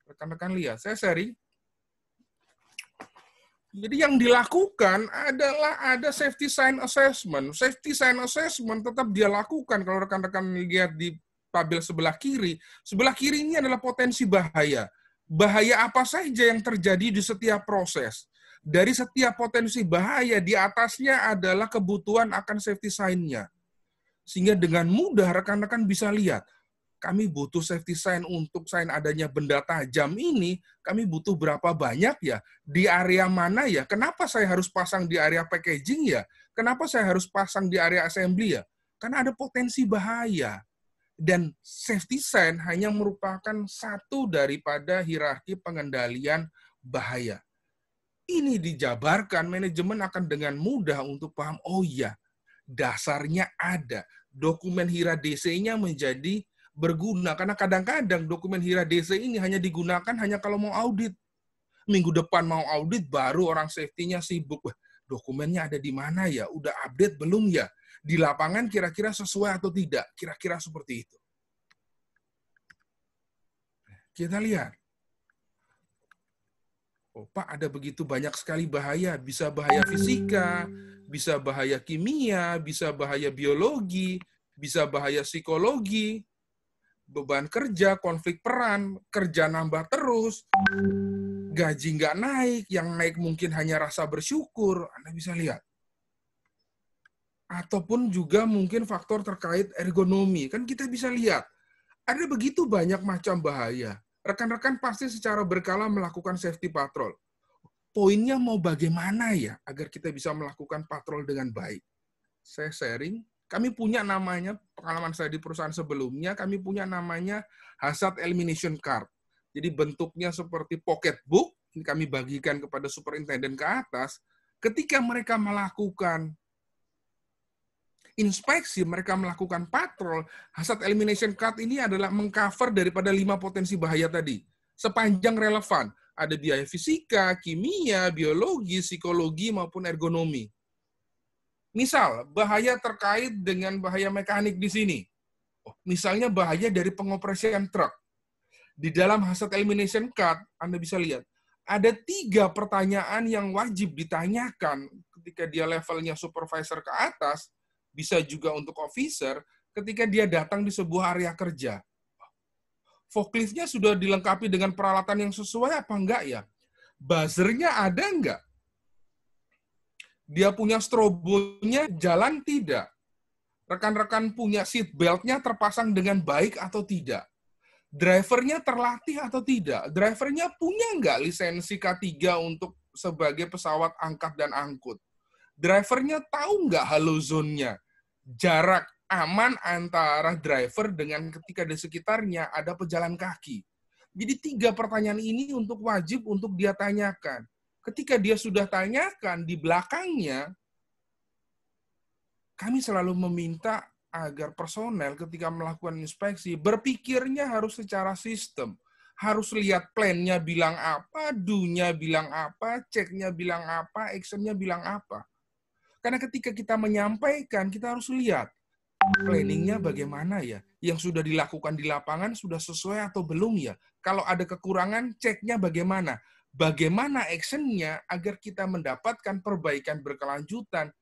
Rekan-rekan lihat, saya sharing. Jadi yang dilakukan adalah ada safety sign assessment. Safety sign assessment tetap dia lakukan. Kalau rekan-rekan lihat di tabel sebelah kiri ini adalah potensi bahaya. Bahaya apa saja yang terjadi di setiap proses. Dari setiap potensi bahaya, di atasnya adalah kebutuhan akan safety sign-nya. Sehingga dengan mudah rekan-rekan bisa lihat, kami butuh safety sign untuk sign adanya benda tajam ini, kami butuh berapa banyak ya? Di area mana ya? Kenapa saya harus pasang di area packaging ya? Kenapa saya harus pasang di area assembly ya? Karena ada potensi bahaya. Dan safety sign hanya merupakan satu daripada hierarki pengendalian bahaya. Ini dijabarkan, manajemen akan dengan mudah untuk paham, oh iya, dasarnya ada. Dokumen HIRA DC-nya menjadi berguna, karena kadang-kadang dokumen HIRA DC ini hanya digunakan hanya kalau mau audit. Minggu depan mau audit, baru orang safety-nya sibuk. Wah, dokumennya ada di mana ya? Udah update belum ya? Di lapangan kira-kira sesuai atau tidak? Kira-kira seperti itu. Kita lihat. Oh, Pak, ada begitu banyak sekali bahaya. Bisa bahaya fisika, bisa bahaya kimia, bisa bahaya biologi, bisa bahaya psikologi, beban kerja, konflik peran, kerja nambah terus, gaji nggak naik, yang naik mungkin hanya rasa bersyukur. Anda bisa lihat. Ataupun juga mungkin faktor terkait ergonomi. Kan kita bisa lihat, ada begitu banyak macam bahaya. Rekan-rekan pasti secara berkala melakukan safety patrol. Poinnya mau bagaimana ya agar kita bisa melakukan patrol dengan baik? Saya sharing, kami punya namanya, pengalaman saya di perusahaan sebelumnya, kami punya namanya hazard elimination card. Jadi bentuknya seperti pocketbook, ini kami bagikan kepada superintenden ke atas. Ketika mereka melakukan inspeksi, mereka melakukan patrol, hazard elimination card ini adalah mengcover daripada 5 potensi bahaya tadi. Sepanjang relevan. Ada biaya fisika, kimia, biologi, psikologi, maupun ergonomi. Misal, bahaya terkait dengan bahaya mekanik di sini. Misalnya bahaya dari pengoperasian truk. Di dalam hazard elimination card, Anda bisa lihat, ada 3 pertanyaan yang wajib ditanyakan ketika dia levelnya supervisor ke atas, bisa juga untuk officer, ketika dia datang di sebuah area kerja. Forkliftnya sudah dilengkapi dengan peralatan yang sesuai apa enggak ya? Buzzernya ada enggak? Dia punya strobonya jalan tidak? Rekan-rekan punya seat belt-nya terpasang dengan baik atau tidak? Drivernya terlatih atau tidak? Drivernya punya enggak lisensi K3 untuk sebagai pesawat angkat dan angkut? Drivernya tahu enggak halozone-nya? Jarak aman antara driver dengan ketika di sekitarnya ada pejalan kaki. Jadi 3 pertanyaan ini untuk wajib untuk dia tanyakan. Ketika dia sudah tanyakan, di belakangnya, kami selalu meminta agar personel ketika melakukan inspeksi, berpikirnya harus secara sistem. Harus lihat plan-nya bilang apa, do-nya bilang apa, check-nya bilang apa, action-nya bilang apa. Karena ketika kita menyampaikan, kita harus lihat planning-nya bagaimana ya. Yang sudah dilakukan di lapangan sudah sesuai atau belum ya. Kalau ada kekurangan, ceknya bagaimana. Bagaimana action-nya agar kita mendapatkan perbaikan berkelanjutan.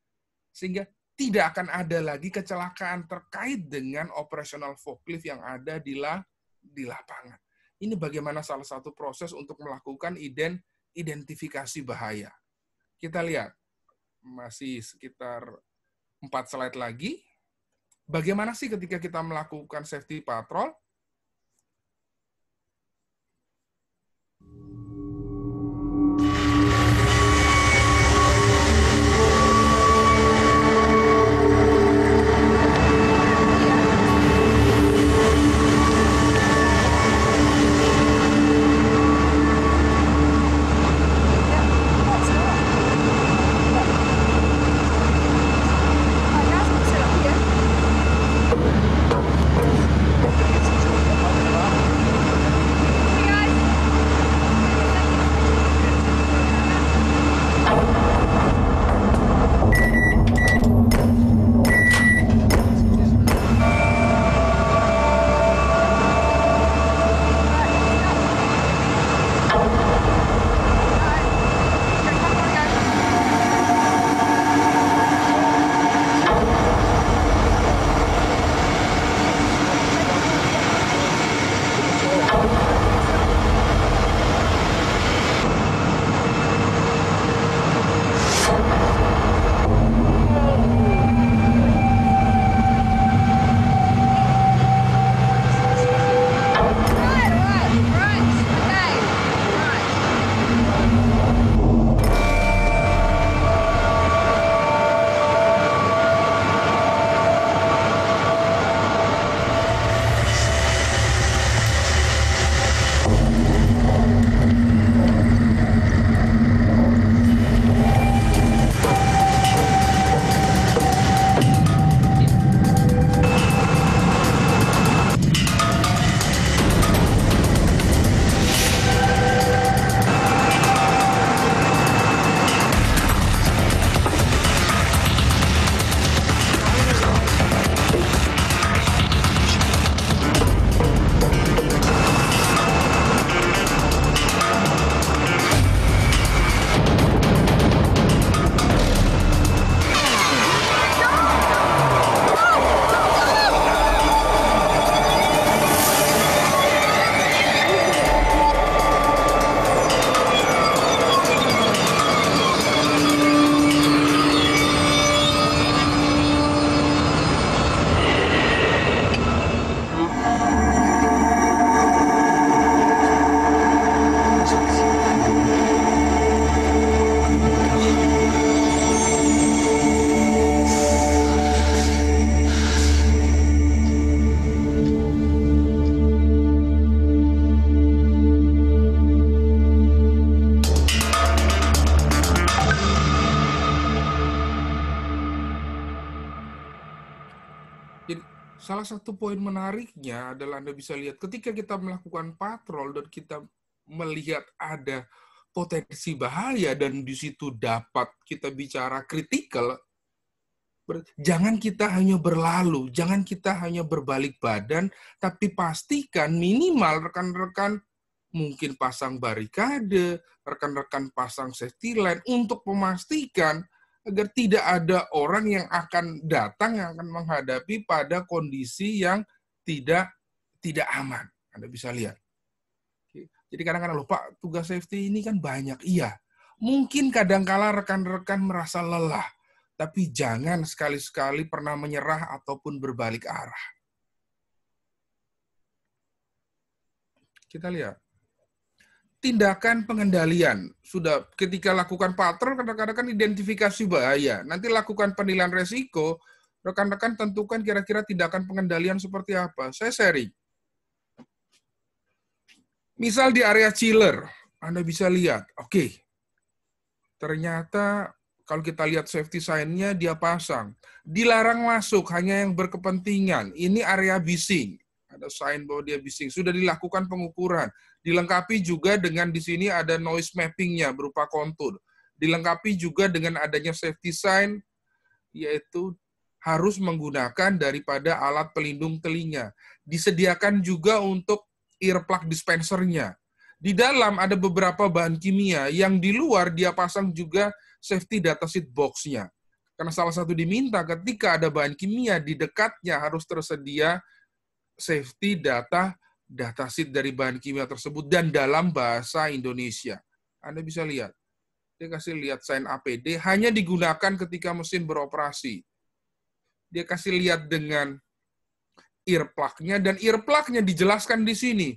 Sehingga tidak akan ada lagi kecelakaan terkait dengan operasional forklift yang ada di lapangan. Ini bagaimana salah satu proses untuk melakukan identifikasi bahaya. Kita lihat. Masih sekitar 4 slide lagi. Bagaimana sih ketika kita melakukan safety patrol? Salah satu poin menariknya adalah Anda bisa lihat ketika kita melakukan patrol dan kita melihat ada potensi bahaya dan di situ dapat kita bicara kritikal, jangan kita hanya berlalu, jangan kita hanya berbalik badan, tapi pastikan minimal rekan-rekan mungkin pasang barikade, rekan-rekan pasang safety line untuk memastikan agar tidak ada orang yang akan datang yang akan menghadapi pada kondisi yang tidak aman. Anda bisa lihat. Jadi kadang-kadang loh, Pak, tugas safety ini kan banyak. Iya, mungkin kadang-kala rekan-rekan merasa lelah, tapi jangan sekali-sekali pernah menyerah ataupun berbalik arah. Kita lihat. Tindakan pengendalian. Sudah ketika lakukan patrol, kadang-kadang kan identifikasi bahaya. Nanti lakukan penilaian resiko, rekan-rekan tentukan kira-kira tindakan pengendalian seperti apa. Saya sharing. Misal di area chiller, Anda bisa lihat, oke, ternyata kalau kita lihat safety sign-nya dia pasang. Dilarang masuk, hanya yang berkepentingan. Ini area bising. Ada sign bahwa dia bising. Sudah dilakukan pengukuran. Dilengkapi juga dengan di sini ada noise mapping-nya berupa kontur. Dilengkapi juga dengan adanya safety sign, yaitu harus menggunakan daripada alat pelindung telinga. Disediakan juga untuk earplug dispensernya. Di dalam ada beberapa bahan kimia, yang di luar dia pasang juga safety datasheet box-nya. Karena salah satu diminta ketika ada bahan kimia, di dekatnya harus tersedia safety datasheet dari bahan kimia tersebut dan dalam bahasa Indonesia. Anda bisa lihat. Dia kasih lihat sign APD hanya digunakan ketika mesin beroperasi. Dia kasih lihat dengan earplug-nya dan earplug-nya dijelaskan di sini.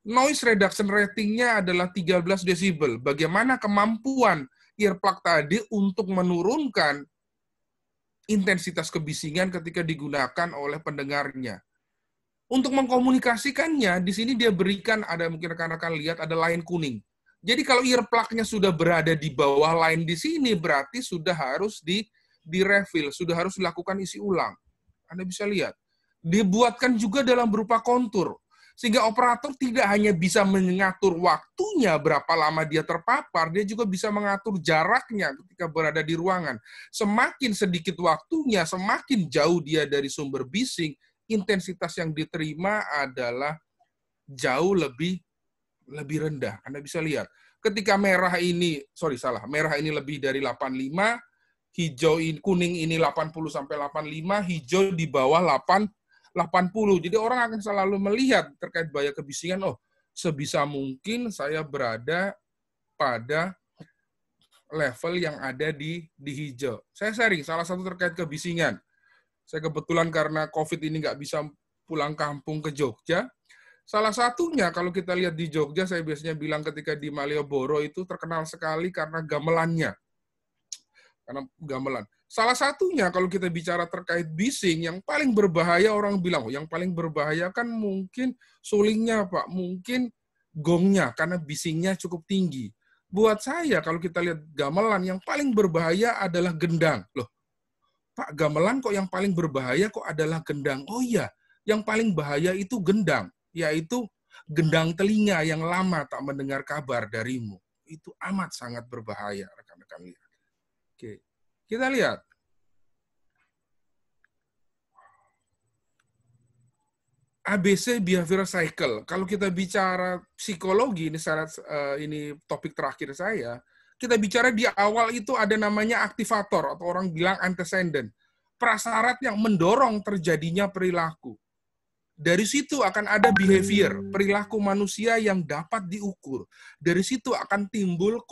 Noise reduction rating-nya adalah 13 desibel. Bagaimana kemampuan earplug tadi untuk menurunkan intensitas kebisingan ketika digunakan oleh pendengarnya. Untuk mengkomunikasikannya, di sini dia berikan, ada mungkin rekan-rekan lihat, ada line kuning. Jadi kalau earplug-nya sudah berada di bawah line di sini, berarti sudah harus di-refill, sudah harus dilakukan isi ulang. Anda bisa lihat. Dibuatkan juga dalam berupa kontur. Sehingga operator tidak hanya bisa mengatur waktunya berapa lama dia terpapar, dia juga bisa mengatur jaraknya ketika berada di ruangan. Semakin sedikit waktunya, semakin jauh dia dari sumber bising, intensitas yang diterima adalah jauh lebih rendah. Anda bisa lihat. Ketika merah ini lebih dari 85, hijau ini, kuning ini 80 sampai 85, hijau di bawah 80. Jadi orang akan selalu melihat terkait bahaya kebisingan, oh, sebisa mungkin saya berada pada level yang ada di hijau. Saya sharing salah satu terkait kebisingan. Saya kebetulan karena COVID ini nggak bisa pulang kampung ke Jogja. Salah satunya kalau kita lihat di Jogja, saya biasanya bilang ketika di Malioboro itu terkenal sekali karena gamelannya. Karena gamelan. Salah satunya kalau kita bicara terkait bising, yang paling berbahaya orang bilang, oh, yang paling berbahaya kan mungkin sulingnya, Pak. Mungkin gongnya, karena bisingnya cukup tinggi. Buat saya, kalau kita lihat gamelan, yang paling berbahaya adalah gendang. Loh, Pak, gamelan kok yang paling berbahaya kok adalah gendang? Oh iya, yang paling bahaya itu gendang, yaitu gendang telinga yang lama tak mendengar kabar darimu. Itu amat sangat berbahaya, rekan-rekan lihat. Oke, kita lihat. ABC behavioral cycle. Kalau kita bicara psikologi, ini topik terakhir saya, kita bicara di awal itu ada namanya aktivator, atau orang bilang antecedent. Prasyarat yang mendorong terjadinya perilaku. Dari situ akan ada behavior, perilaku manusia yang dapat diukur. Dari situ akan timbul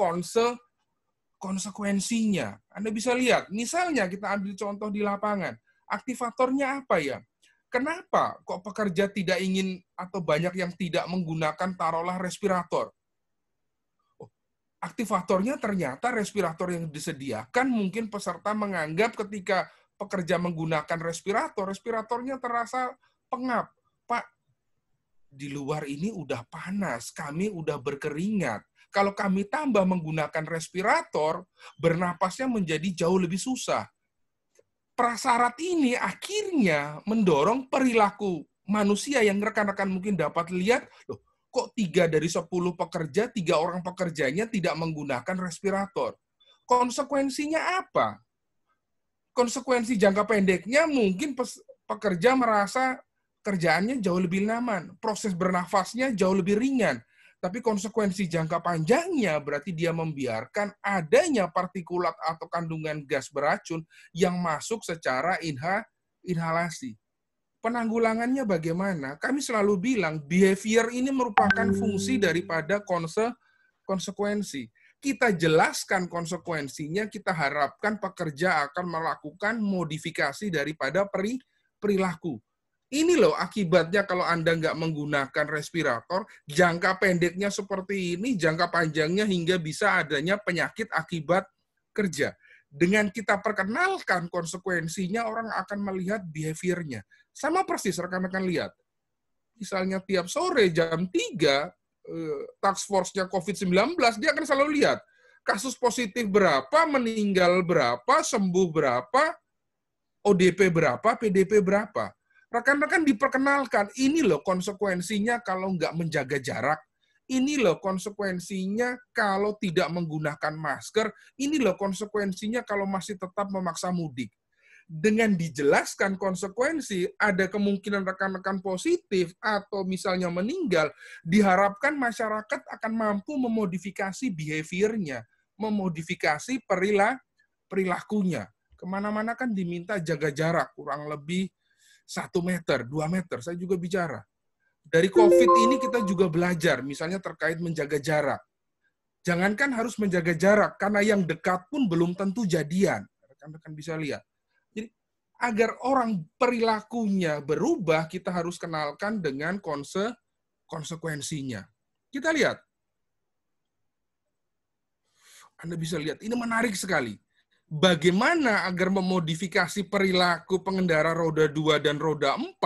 konsekuensinya. Anda bisa lihat, misalnya kita ambil contoh di lapangan. Aktivatornya apa ya? Kenapa kok pekerja tidak ingin atau banyak yang tidak menggunakan taruhlah respirator? Oh, aktivatornya ternyata respirator yang disediakan mungkin peserta menganggap ketika pekerja menggunakan respiratornya terasa pengap. Pak, di luar ini udah panas, kami udah berkeringat. Kalau kami tambah menggunakan respirator, bernapasnya menjadi jauh lebih susah. prasyarat ini akhirnya mendorong perilaku manusia yang rekan-rekan mungkin dapat lihat, loh, kok 3 dari 10 pekerja, 3 orang pekerjanya tidak menggunakan respirator. Konsekuensinya apa? Konsekuensi jangka pendeknya mungkin pekerja merasa kerjaannya jauh lebih nyaman, proses bernafasnya jauh lebih ringan. Tapi konsekuensi jangka panjangnya berarti dia membiarkan adanya partikulat atau kandungan gas beracun yang masuk secara inhalasi. Penanggulangannya bagaimana? Kami selalu bilang behavior ini merupakan fungsi daripada konsekuensi. Kita jelaskan konsekuensinya, kita harapkan pekerja akan melakukan modifikasi daripada perilaku. Ini loh akibatnya kalau Anda nggak menggunakan respirator, jangka pendeknya seperti ini, jangka panjangnya hingga bisa adanya penyakit akibat kerja. Dengan kita perkenalkan konsekuensinya, orang akan melihat behaviornya. Sama persis rekan-rekan lihat. Misalnya tiap sore jam 3, task force-nya COVID-19, dia akan selalu lihat kasus positif berapa, meninggal berapa, sembuh berapa, ODP berapa, PDP berapa. Rekan-rekan diperkenalkan, ini loh konsekuensinya kalau nggak menjaga jarak, ini loh konsekuensinya kalau tidak menggunakan masker, ini loh konsekuensinya kalau masih tetap memaksa mudik. Dengan dijelaskan konsekuensi, ada kemungkinan rekan-rekan positif atau misalnya meninggal, diharapkan masyarakat akan mampu memodifikasi behaviornya, memodifikasi perilakunya. Kemana-mana kan diminta jaga jarak, kurang lebih 1 meter, 2 meter, saya juga bicara. Dari COVID ini kita juga belajar, misalnya terkait menjaga jarak. Jangankan harus menjaga jarak, karena yang dekat pun belum tentu jadian. Rekan-rekan bisa lihat. Jadi, agar orang perilakunya berubah, kita harus kenalkan dengan konsekuensinya. Kita lihat. Anda bisa lihat, ini menarik sekali. Bagaimana agar memodifikasi perilaku pengendara roda 2 dan roda 4,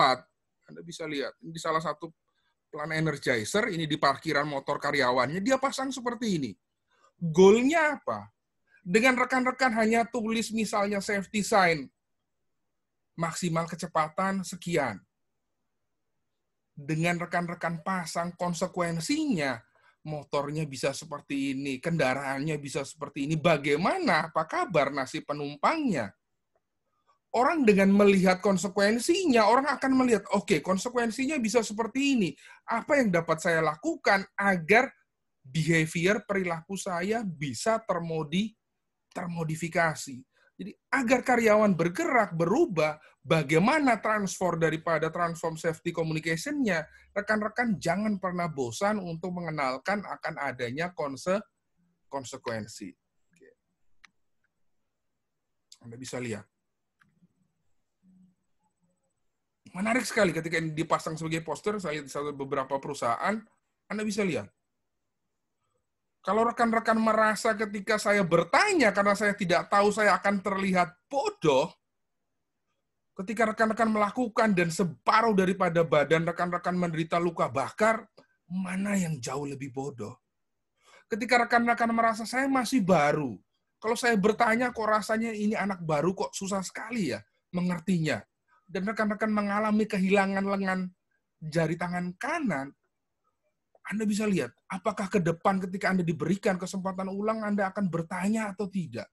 Anda bisa lihat, ini di salah satu plan energizer, ini di parkiran motor karyawannya, dia pasang seperti ini. Goalnya apa? Dengan rekan-rekan hanya tulis misalnya safety sign, maksimal kecepatan sekian. Dengan rekan-rekan pasang konsekuensinya, motornya bisa seperti ini, kendaraannya bisa seperti ini. Bagaimana? Apa kabar nasib penumpangnya? Orang dengan melihat konsekuensinya, orang akan melihat, oke, konsekuensinya bisa seperti ini. Apa yang dapat saya lakukan agar behavior perilaku saya bisa termodifikasi. Jadi, agar karyawan bergerak, berubah, bagaimana transform safety communication-nya, rekan-rekan jangan pernah bosan untuk mengenalkan akan adanya konsekuensi. Anda bisa lihat. Menarik sekali ketika ini dipasang sebagai poster, saya lihat di beberapa perusahaan, Anda bisa lihat. Kalau rekan-rekan merasa ketika saya bertanya karena saya tidak tahu saya akan terlihat bodoh, ketika rekan-rekan melakukan dan separuh daripada badan rekan-rekan menderita luka bakar, mana yang jauh lebih bodoh? Ketika rekan-rekan merasa saya masih baru, kalau saya bertanya kok rasanya ini anak baru kok susah sekali ya mengertinya, dan rekan-rekan mengalami kehilangan lengan jari tangan kanan, Anda bisa lihat, apakah ke depan ketika Anda diberikan kesempatan ulang, Anda akan bertanya atau tidak.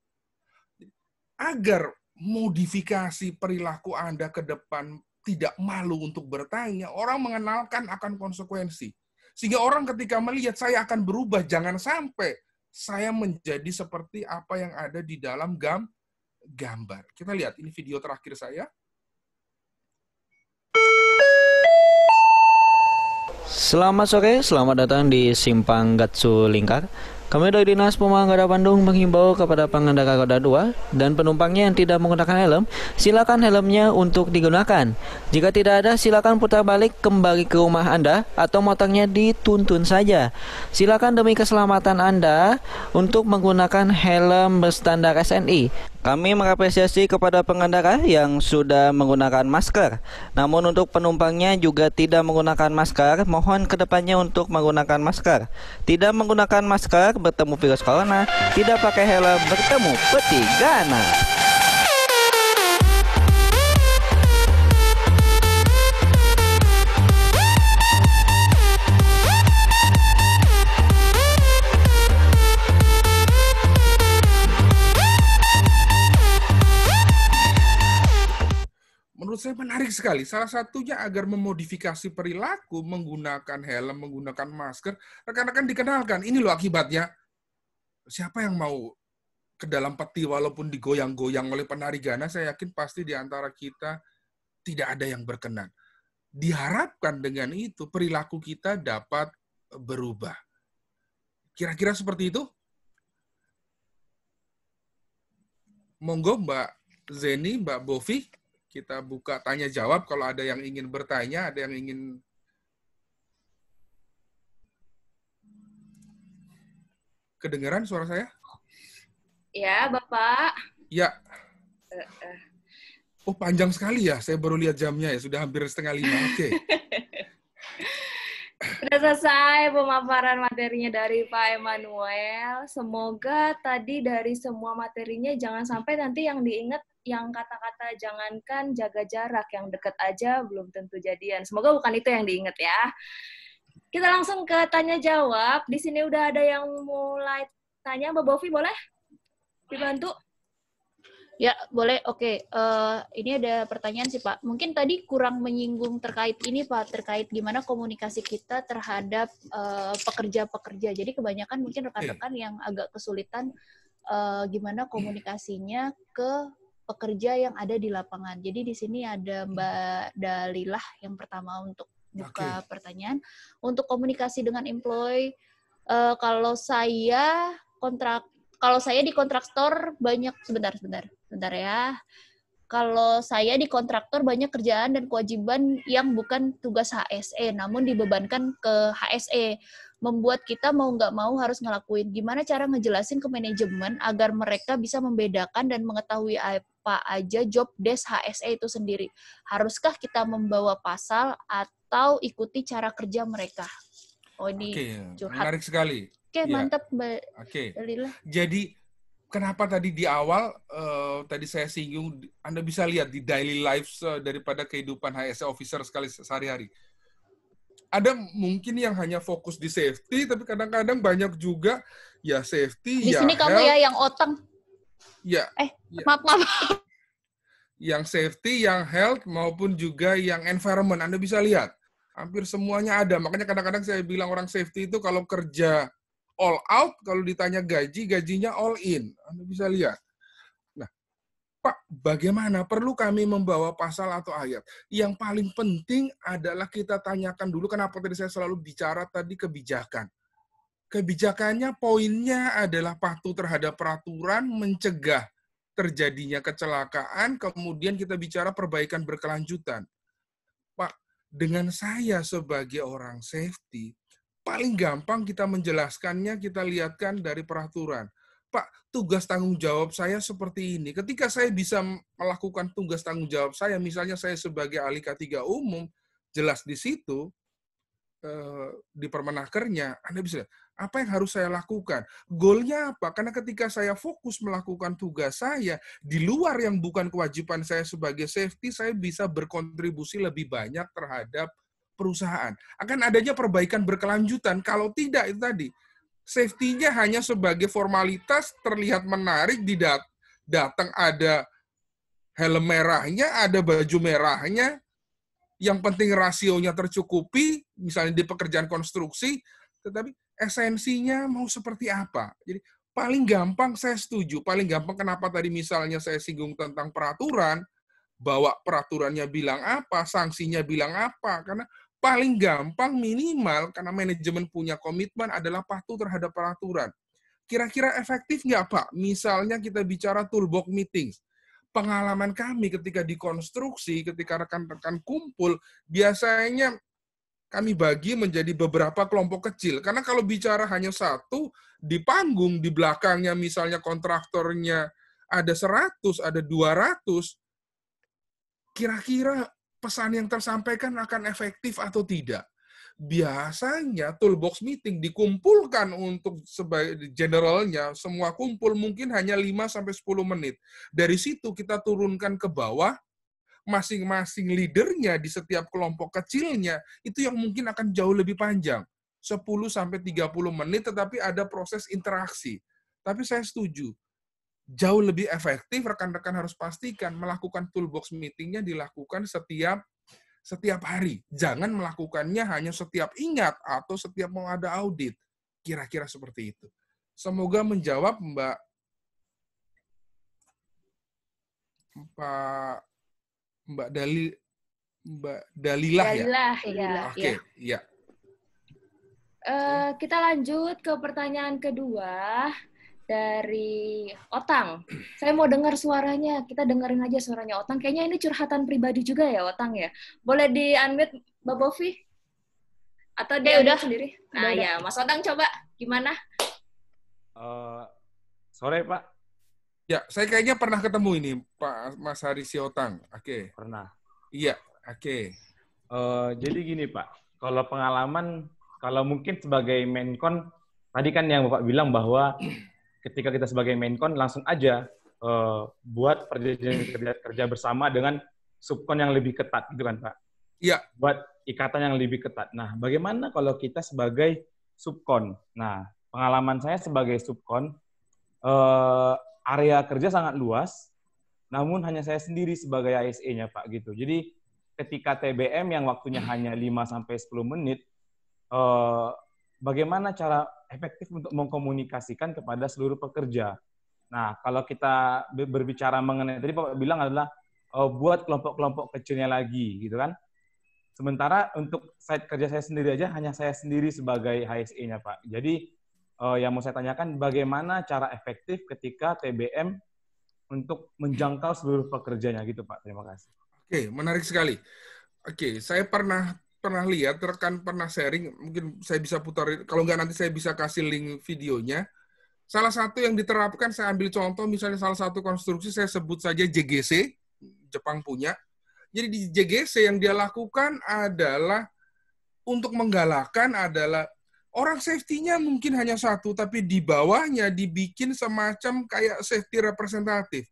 Agar modifikasi perilaku Anda ke depan tidak malu untuk bertanya, orang mengenalkan akan konsekuensi. Sehingga orang ketika melihat saya akan berubah, jangan sampai saya menjadi seperti apa yang ada di dalam gambar. Kita lihat, ini video terakhir saya. Selamat sore, selamat datang di Simpang Gatsu Lingkar. Kami dari Dinas Pemadam Bandung menghimbau kepada pengendara roda 2 dan penumpangnya yang tidak menggunakan helm, silakan helmnya untuk digunakan. Jika tidak ada, silakan putar balik kembali ke rumah Anda atau motornya dituntun saja. Silakan demi keselamatan Anda untuk menggunakan helm berstandar SNI. Kami mengapresiasi kepada pengendara yang sudah menggunakan masker. Namun untuk penumpangnya juga tidak menggunakan masker, mohon kedepannya untuk menggunakan masker. Tidak menggunakan masker, bertemu virus corona. Tidak pakai helm, bertemu peti ganas. menurut saya menarik sekali. Salah satunya agar memodifikasi perilaku, menggunakan helm, menggunakan masker, rekan-rekan dikenalkan, ini loh akibatnya. Siapa yang mau ke dalam peti walaupun digoyang-goyang oleh penari Ghana, saya yakin pasti di antara kita tidak ada yang berkenan. Diharapkan dengan itu perilaku kita dapat berubah. Kira-kira seperti itu? Monggo Mbak Zeni, Mbak Bovi, kita buka tanya jawab kalau ada yang ingin bertanya, ada yang ingin kedengaran suara saya? Ya, Bapak. Ya. Oh, panjang sekali ya. Saya baru lihat jamnya ya. Sudah hampir 4:30. Oke. Sudah selesai pemaparan materinya dari Pak Emmanuel. Semoga tadi dari semua materinya jangan sampai nanti yang diingat yang kata-kata jangankan jaga jarak, yang dekat aja belum tentu jadian. Semoga bukan itu yang diingat ya. Kita langsung ke tanya jawab. Di sini udah ada yang mulai tanya. Mbak Bovi boleh dibantu? Ya, boleh. Oke. Ini ada pertanyaan sih, Pak. Mungkin tadi kurang menyinggung terkait ini, Pak. Terkait gimana komunikasi kita terhadap pekerja-pekerja. Jadi kebanyakan mungkin rekan-rekan yang agak kesulitan gimana komunikasinya ke pekerja yang ada di lapangan. Jadi di sini ada Mbak Dalilah yang pertama untuk buka pertanyaan. Untuk komunikasi dengan employee, kalau saya di kontraktor banyak sebentar ya. Kalau saya di kontraktor banyak kerjaan dan kewajiban yang bukan tugas HSE, namun dibebankan ke HSE, membuat kita mau nggak mau harus ngelakuin. Gimana cara ngejelasin ke manajemen agar mereka bisa membedakan dan mengetahui apa aja job desk HSE itu sendiri? Haruskah kita membawa pasal atau ikuti cara kerja mereka? Oh, ini curhat. Menarik sekali. Oke, mantap Mbak Dalila. Jadi kenapa tadi di awal tadi saya singgung, Anda bisa lihat di daily lives daripada kehidupan HSE officer sekali sehari-hari. Ada mungkin yang hanya fokus di safety, tapi kadang-kadang banyak juga ya safety, di sini kamu health, ya yang otang. Ya. Maaf. Yang safety, yang health maupun juga yang environment. Anda bisa lihat hampir semuanya ada. Makanya kadang-kadang saya bilang orang safety itu kalau kerja all out, kalau ditanya gaji, gajinya all in. Anda bisa lihat. Nah, Pak, bagaimana? Perlu kami membawa pasal atau ayat? Yang paling penting adalah kita tanyakan dulu, kenapa tadi saya selalu bicara tadi kebijakan. Kebijakannya, poinnya adalah patuh terhadap peraturan, mencegah terjadinya kecelakaan, kemudian kita bicara perbaikan berkelanjutan. Pak, dengan saya sebagai orang safety, paling gampang kita menjelaskannya, kita lihatkan dari peraturan. Pak, tugas tanggung jawab saya seperti ini. Ketika saya bisa melakukan tugas tanggung jawab saya, misalnya saya sebagai ahli K3 umum, jelas di situ, di permenakernya, Anda bisa lihat, apa yang harus saya lakukan? Goalnya apa? Karena ketika saya fokus melakukan tugas saya, di luar yang bukan kewajiban saya sebagai safety, saya bisa berkontribusi lebih banyak terhadap perusahaan. Akan adanya perbaikan berkelanjutan. Kalau tidak, itu tadi. Safety-nya hanya sebagai formalitas, terlihat menarik, datang ada helm merahnya, ada baju merahnya, yang penting rasionya tercukupi, misalnya di pekerjaan konstruksi, tetapi esensinya mau seperti apa. Jadi paling gampang saya setuju, paling gampang kenapa tadi misalnya saya singgung tentang peraturan, bawa peraturannya bilang apa, sanksinya bilang apa, karena paling gampang minimal, karena manajemen punya komitmen adalah patuh terhadap peraturan. Kira-kira efektif nggak, Pak? Misalnya kita bicara toolbox meetings. Pengalaman kami ketika dikonstruksi, ketika rekan-rekan kumpul, biasanya kami bagi menjadi beberapa kelompok kecil. Karena kalau bicara hanya satu, di panggung, di belakangnya misalnya kontraktornya ada 100, ada 200, kira-kira pesan yang tersampaikan akan efektif atau tidak? Biasanya toolbox meeting dikumpulkan untuk sebagai generalnya, semua kumpul mungkin hanya 5-10 menit. Dari situ kita turunkan ke bawah, masing-masing leadernya di setiap kelompok kecilnya, itu yang mungkin akan jauh lebih panjang. 10-30 menit, tetapi ada proses interaksi. Tapi saya setuju. jauh lebih efektif, rekan-rekan harus pastikan melakukan toolbox meeting-nya dilakukan setiap hari. Jangan melakukannya hanya setiap ingat atau setiap mau ada audit. Kira-kira seperti itu. Semoga menjawab Mbak Dalilah ya. Dalilah, ya. Oke, iya. Kita lanjut ke pertanyaan kedua dari Otang. Saya mau dengar suaranya. Kita dengerin aja suaranya Otang. Kayaknya ini curhatan pribadi juga ya, Otang ya. Boleh di-unmute, Mbak Bovi? Atau dia udah sendiri? Nah, udah. ya, Mas Otang coba. Gimana? Sore, Pak. Ya, saya kayaknya pernah ketemu ini, Pak Mas Hari Siotang. Oke. Pernah. Iya, oke. Jadi gini, Pak. Kalau pengalaman, kalau mungkin sebagai Menkon, tadi kan yang Bapak bilang bahwa ketika kita sebagai Menkon langsung aja buat perjanjian kerja bersama dengan subkon yang lebih ketat, gitu kan, Pak? Iya. Buat ikatan yang lebih ketat. Nah, bagaimana kalau kita sebagai subkon? Nah, pengalaman saya sebagai subkon, area kerja sangat luas, namun hanya saya sendiri sebagai ASE-nya, Pak, gitu. Jadi, ketika TBM yang waktunya hanya 5-10 menit, bagaimana cara efektif untuk mengkomunikasikan kepada seluruh pekerja? Nah, kalau kita berbicara mengenai, tadi Bapak bilang adalah buat kelompok-kelompok kecilnya lagi, gitu kan? Sementara untuk site kerja saya sendiri aja, hanya saya sendiri sebagai HSE-nya, Pak. Jadi, yang mau saya tanyakan, bagaimana cara efektif ketika TBM untuk menjangkau seluruh pekerjanya gitu, Pak. Terima kasih. Oke, menarik sekali. Oke, saya pernah lihat, rekan pernah sharing, mungkin saya bisa putar, kalau nggak nanti saya bisa kasih link videonya. Salah satu yang diterapkan, saya ambil contoh, misalnya salah satu konstruksi, saya sebut saja JGC, Jepang punya. Jadi di JGC yang dia lakukan adalah, untuk menggalakkan adalah, orang safety-nya mungkin hanya satu, tapi di bawahnya dibikin semacam kayak safety representatif.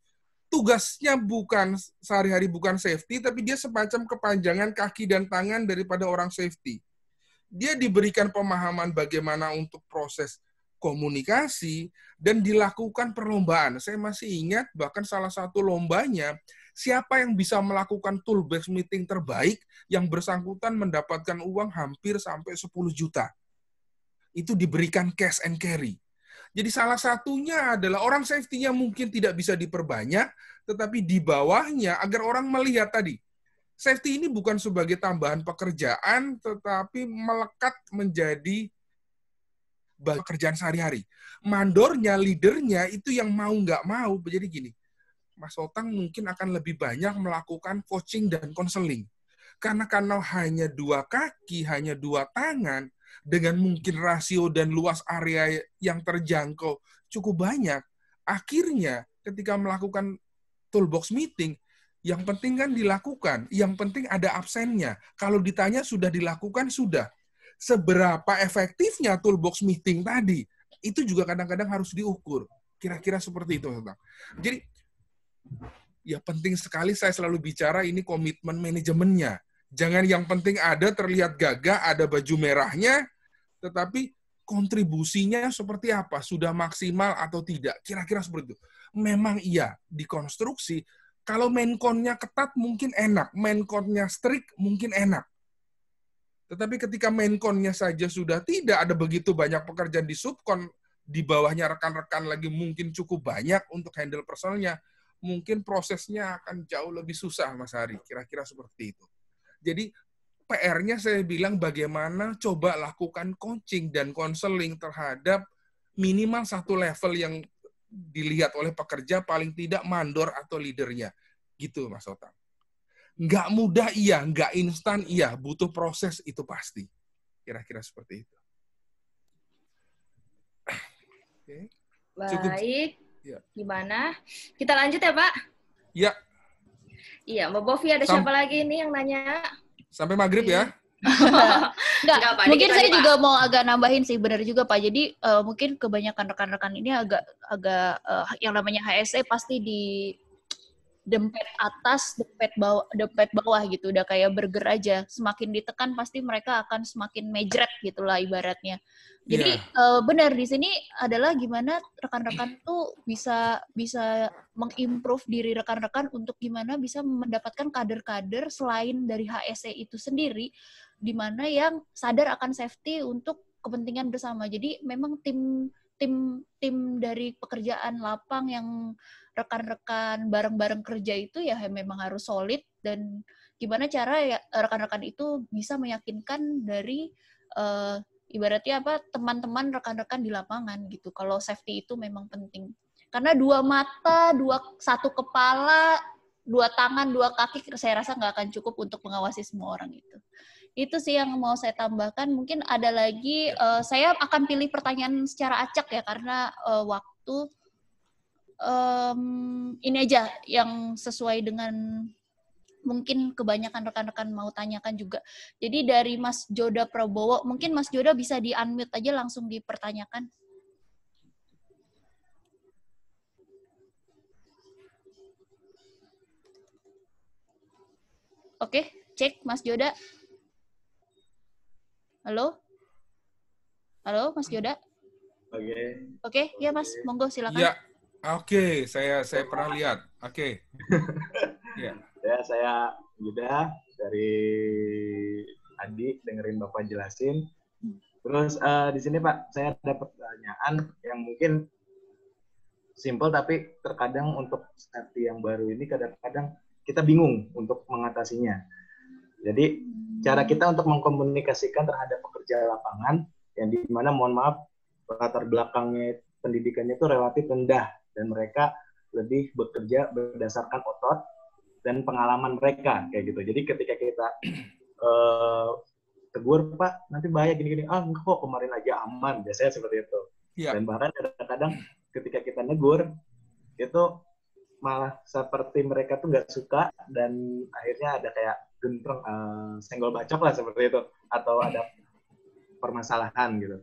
Tugasnya bukan sehari-hari bukan safety, tapi dia semacam kepanjangan kaki dan tangan daripada orang safety. Dia diberikan pemahaman bagaimana untuk proses komunikasi dan dilakukan perlombaan. Saya masih ingat bahkan salah satu lombanya, siapa yang bisa melakukan toolbox meeting terbaik yang bersangkutan mendapatkan uang hampir sampai 10 juta. Itu diberikan cash and carry. Jadi salah satunya adalah orang safety-nya mungkin tidak bisa diperbanyak, tetapi di bawahnya agar orang melihat tadi, safety ini bukan sebagai tambahan pekerjaan, tetapi melekat menjadi pekerjaan sehari-hari. Mandornya, leadernya itu yang mau nggak mau. Jadi gini, Mas Otang mungkin akan lebih banyak melakukan coaching dan konseling. Karena hanya 2 kaki, hanya 2 tangan, dengan mungkin rasio dan luas area yang terjangkau cukup banyak, akhirnya ketika melakukan toolbox meeting, yang penting kan dilakukan, yang penting ada absennya. Kalau ditanya sudah dilakukan, sudah. Seberapa efektifnya toolbox meeting tadi, itu juga kadang-kadang harus diukur. Kira-kira seperti itu. Jadi, ya penting sekali saya selalu bicara ini komitmen manajemennya. Jangan yang penting ada, terlihat gagah, ada baju merahnya, tetapi kontribusinya seperti apa? Sudah maksimal atau tidak? Kira-kira seperti itu. Memang iya, dikonstruksi. Kalau menkonnya ketat mungkin enak, menkonnya strict mungkin enak. Tetapi ketika menkonnya saja sudah tidak, ada begitu banyak pekerjaan di subkon, di bawahnya rekan-rekan lagi mungkin cukup banyak untuk handle personalnya, mungkin prosesnya akan jauh lebih susah, Mas Hari. Kira-kira seperti itu. Jadi, PR-nya saya bilang bagaimana coba lakukan coaching dan konseling terhadap minimal satu level yang dilihat oleh pekerja, paling tidak mandor atau leadernya. Gitu, Mas Otang. Nggak mudah iya, nggak instan iya, butuh proses itu pasti. Kira-kira seperti itu. Oke. Baik. Ya. Gimana? Kita lanjut ya, Pak? Ya. Iya, Mbak Bovi ada siapa lagi nih yang nanya? Sampai maghrib ya. Enggak, Pak, mungkin dikit saya lagi, juga mau agak nambahin sih, benar juga Pak. Jadi mungkin kebanyakan rekan-rekan ini agak yang namanya HSE pasti dempet atas, dempet bawah gitu, udah kayak burger aja. Semakin ditekan pasti mereka akan semakin mejret gitulah ibaratnya. Jadi benar di sini adalah gimana rekan-rekan tuh bisa mengimprove diri rekan-rekan untuk gimana bisa mendapatkan kader-kader selain dari HSE itu sendiri, di mana yang sadar akan safety untuk kepentingan bersama. Jadi memang tim dari pekerjaan lapang yang rekan-rekan bareng-bareng kerja itu ya memang harus solid, dan gimana cara ya rekan-rekan itu bisa meyakinkan dari ibaratnya teman-teman rekan-rekan di lapangan gitu kalau safety itu memang penting. Karena 2 mata, 1 kepala, 2 tangan, 2 kaki saya rasa nggak akan cukup untuk mengawasi semua orang itu. Itu sih yang mau saya tambahkan. Mungkin ada lagi, saya akan pilih pertanyaan secara acak ya, karena waktu ini aja yang sesuai dengan mungkin kebanyakan rekan-rekan mau tanyakan juga. Jadi dari Mas Joda Prabowo, mungkin Mas Joda bisa di-unmute aja langsung dipertanyakan. Oke, cek Mas Joda. Halo? Halo, Mas Joda? Oke, ya Mas, monggo silakan. Ya, oke, saya pernah lihat. Oke. Ya. Ya, saya Yuda dari Adi, dengerin Bapak jelasin. Terus di sini Pak, saya ada pertanyaan yang mungkin simple tapi terkadang untuk safety yang baru ini kadang-kadang kita bingung untuk mengatasinya. Jadi cara kita untuk mengkomunikasikan terhadap pekerja lapangan yang di mana mohon maaf latar belakangnya pendidikannya itu relatif rendah dan mereka lebih bekerja berdasarkan otot dan pengalaman mereka kayak gitu. Jadi ketika kita tegur Pak nanti bahaya gini-gini, enggak kok kemarin aja aman, biasanya seperti itu. Ya. Dan bahkan kadang-kadang ketika kita negur itu malah seperti mereka tuh nggak suka dan akhirnya ada kayak gentreng, senggol bacok lah seperti itu, atau ada permasalahan gitu.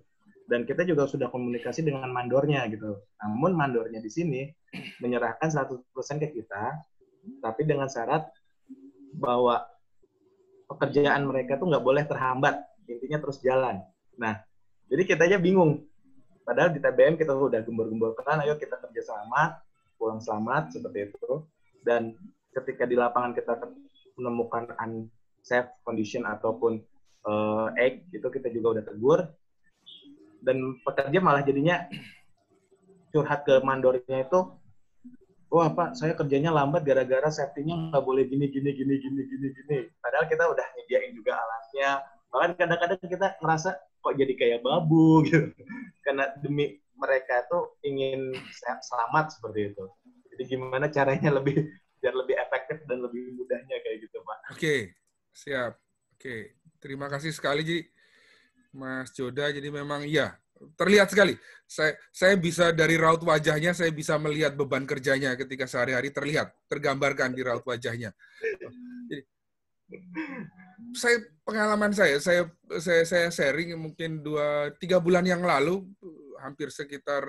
Dan kita juga sudah komunikasi dengan mandornya gitu. Namun mandornya di sini menyerahkan 100% ke kita, tapi dengan syarat bahwa pekerjaan mereka tuh nggak boleh terhambat, intinya terus jalan. Nah, jadi kita aja bingung. Padahal di TBM kita udah gembor-gemborkan, ayo kita kerja selamat, pulang selamat, seperti itu. Dan ketika di lapangan kita menemukan unsafe condition ataupun egg, itu kita juga udah tegur. Dan pekerja malah jadinya curhat ke mandornya itu, wah Pak, saya kerjanya lambat gara-gara safety-nya nggak boleh gini. Padahal kita udah nyediain juga alatnya. Bahkan kadang-kadang kita ngerasa kok jadi kayak babu gitu. Karena demi mereka tuh ingin selamat seperti itu. Jadi gimana caranya biar lebih efektif dan lebih mudahnya kayak gitu Pak. Oke, siap. Oke, terima kasih sekali Ji, Mas Joda. Jadi memang iya, terlihat sekali. Saya bisa dari raut wajahnya, saya bisa melihat beban kerjanya ketika sehari-hari tergambarkan di raut wajahnya. Jadi, pengalaman saya sharing mungkin 2-3 bulan yang lalu, hampir sekitar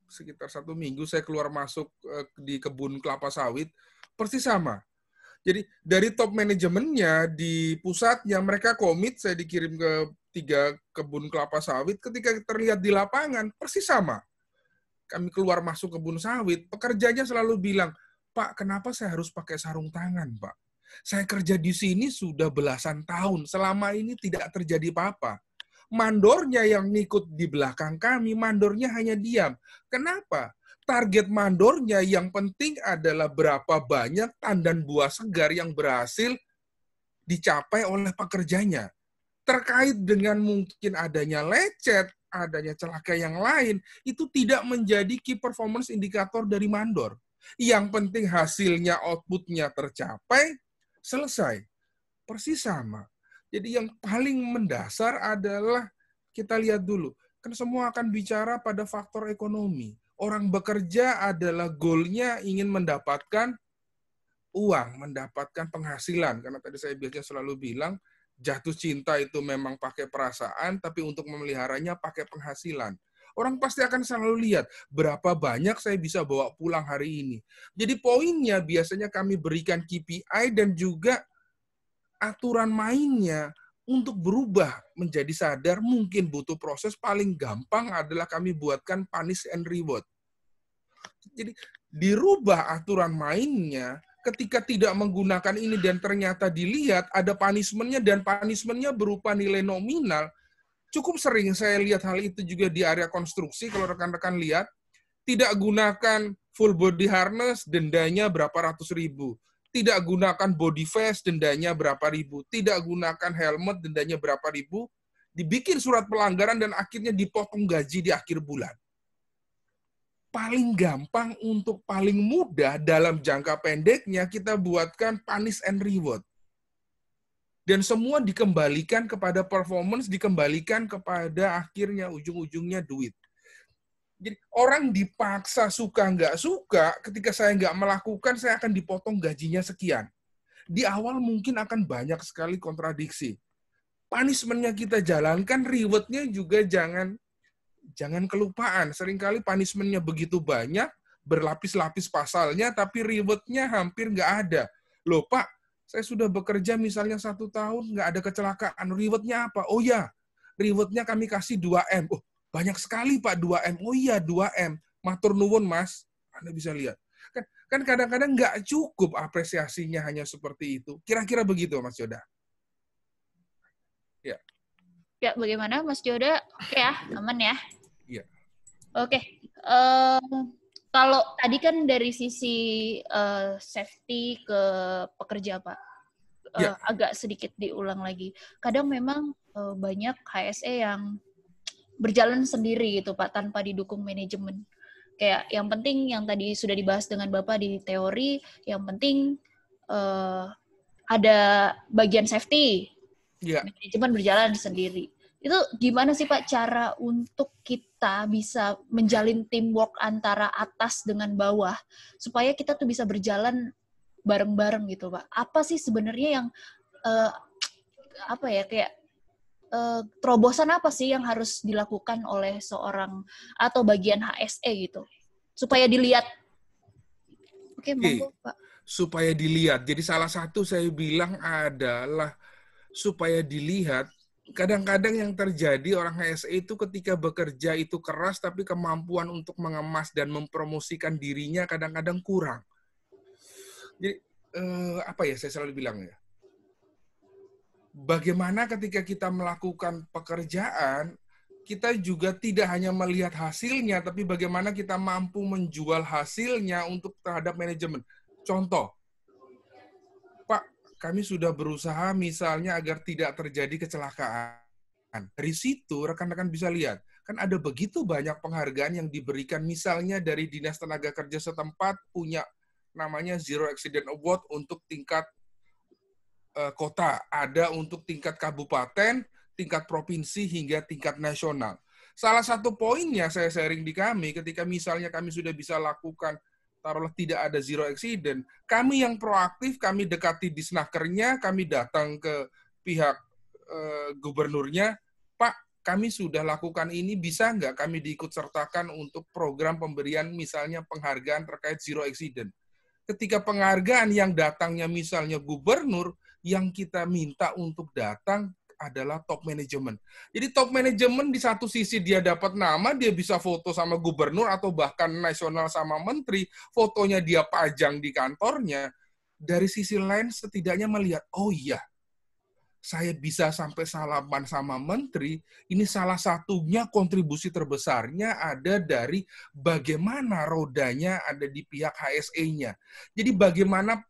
1 minggu saya keluar masuk di kebun kelapa sawit, persis sama. Jadi dari top manajemennya di pusatnya mereka komit saya dikirim ke 3 kebun kelapa sawit, ketika terlihat di lapangan persis sama. Kami keluar masuk kebun sawit, pekerjanya selalu bilang, Pak, kenapa saya harus pakai sarung tangan, Pak? Saya kerja di sini sudah belasan tahun, selama ini tidak terjadi apa-apa. Mandornya yang ngikut di belakang kami, mandornya hanya diam. Kenapa? Target mandornya yang penting adalah berapa banyak tandan buah segar yang berhasil dicapai oleh pekerjanya. Terkait dengan mungkin adanya lecet, adanya celaka yang lain, itu tidak menjadi key performance indikator dari mandor. Yang penting hasilnya, output-nya tercapai, selesai. Persis sama. Jadi yang paling mendasar adalah kita lihat dulu, kan semua akan bicara pada faktor ekonomi. Orang bekerja adalah goalnya ingin mendapatkan uang, mendapatkan penghasilan. Karena tadi saya biasanya selalu bilang, jatuh cinta itu memang pakai perasaan, tapi untuk memeliharanya pakai penghasilan. Orang pasti akan selalu lihat berapa banyak saya bisa bawa pulang hari ini. Jadi poinnya biasanya kami berikan KPI dan juga aturan mainnya untuk berubah menjadi sadar mungkin butuh proses. Paling gampang adalah kami buatkan punish and reward. Jadi dirubah aturan mainnya ketika tidak menggunakan ini dan ternyata dilihat ada punishment-nya dan punishment-nya berupa nilai nominal. Cukup sering saya lihat hal itu juga di area konstruksi, kalau rekan-rekan lihat, tidak gunakan full body harness, dendanya berapa ratus ribu. Tidak gunakan body vest, dendanya berapa ribu. Tidak gunakan helmet, dendanya berapa ribu. Dibikin surat pelanggaran dan akhirnya dipotong gaji di akhir bulan. Paling gampang untuk paling mudah dalam jangka pendeknya kita buatkan punish and reward. Dan semua dikembalikan kepada performance, dikembalikan kepada akhirnya ujung-ujungnya duit. Jadi orang dipaksa suka nggak suka, ketika saya nggak melakukan, saya akan dipotong gajinya sekian. Di awal mungkin akan banyak sekali kontradiksi. Punishment-nya kita jalankan, reward-nya juga jangan kelupaan. Seringkali punishment-nya begitu banyak, berlapis-lapis pasalnya, tapi reward-nya hampir nggak ada. Loh Pak, saya sudah bekerja misalnya 1 tahun, nggak ada kecelakaan. Reward-nya apa? Oh ya, reward-nya kami kasih 2M. Oh, banyak sekali Pak 2M. Oh iya, 2M. Matur nuwun Mas. Anda bisa lihat. Kan kadang-kadang nggak cukup apresiasinya hanya seperti itu. Kira-kira begitu Mas Yoda. Ya. Ya, bagaimana Mas Yoda? Oke ya, aman ya? Iya. Oke. Kalau tadi kan dari sisi safety ke pekerja, Pak, agak sedikit diulang lagi. Kadang memang banyak HSE yang berjalan sendiri gitu, Pak, tanpa didukung manajemen. Kayak yang penting yang tadi sudah dibahas dengan Bapak di teori, yang penting ada bagian safety, manajemen berjalan sendiri. Itu gimana sih Pak cara untuk kita bisa menjalin teamwork antara atas dengan bawah supaya kita tuh bisa berjalan bareng-bareng gitu Pak? Apa sih sebenarnya yang terobosan apa sih yang harus dilakukan oleh seorang atau bagian HSE gitu supaya dilihat? Oke, monggo Pak. Supaya dilihat. Jadi salah satu saya bilang adalah supaya dilihat. Kadang-kadang yang terjadi orang HSE itu ketika bekerja itu keras, tapi kemampuan untuk mengemas dan mempromosikan dirinya kadang-kadang kurang. Jadi, saya selalu bilang ya, bagaimana ketika kita melakukan pekerjaan, kita juga tidak hanya melihat hasilnya, tapi bagaimana kita mampu menjual hasilnya untuk terhadap manajemen. Contoh, kami sudah berusaha misalnya agar tidak terjadi kecelakaan. Dari situ rekan-rekan bisa lihat, kan ada begitu banyak penghargaan yang diberikan misalnya dari Dinas Tenaga Kerja setempat punya namanya Zero Accident Award untuk tingkat kota, ada untuk tingkat kabupaten, tingkat provinsi hingga tingkat nasional. Salah satu poinnya saya sharing di kami ketika misalnya kami sudah bisa lakukan taruhlah tidak ada zero accident, kami yang proaktif, kami dekati disnakernya, kami datang ke pihak gubernurnya, Pak, kami sudah lakukan ini, bisa nggak kami diikut sertakan untuk program pemberian misalnya penghargaan terkait zero accident. Ketika penghargaan yang datangnya misalnya gubernur, yang kita minta untuk datang adalah top manajemen. Jadi top manajemen di satu sisi dia dapat nama, dia bisa foto sama gubernur atau bahkan nasional sama menteri, fotonya dia pajang di kantornya. Dari sisi lain setidaknya melihat, oh iya, saya bisa sampai salaman sama menteri, ini salah satunya kontribusi terbesarnya ada dari bagaimana rodanya ada di pihak HSE-nya. Jadi bagaimana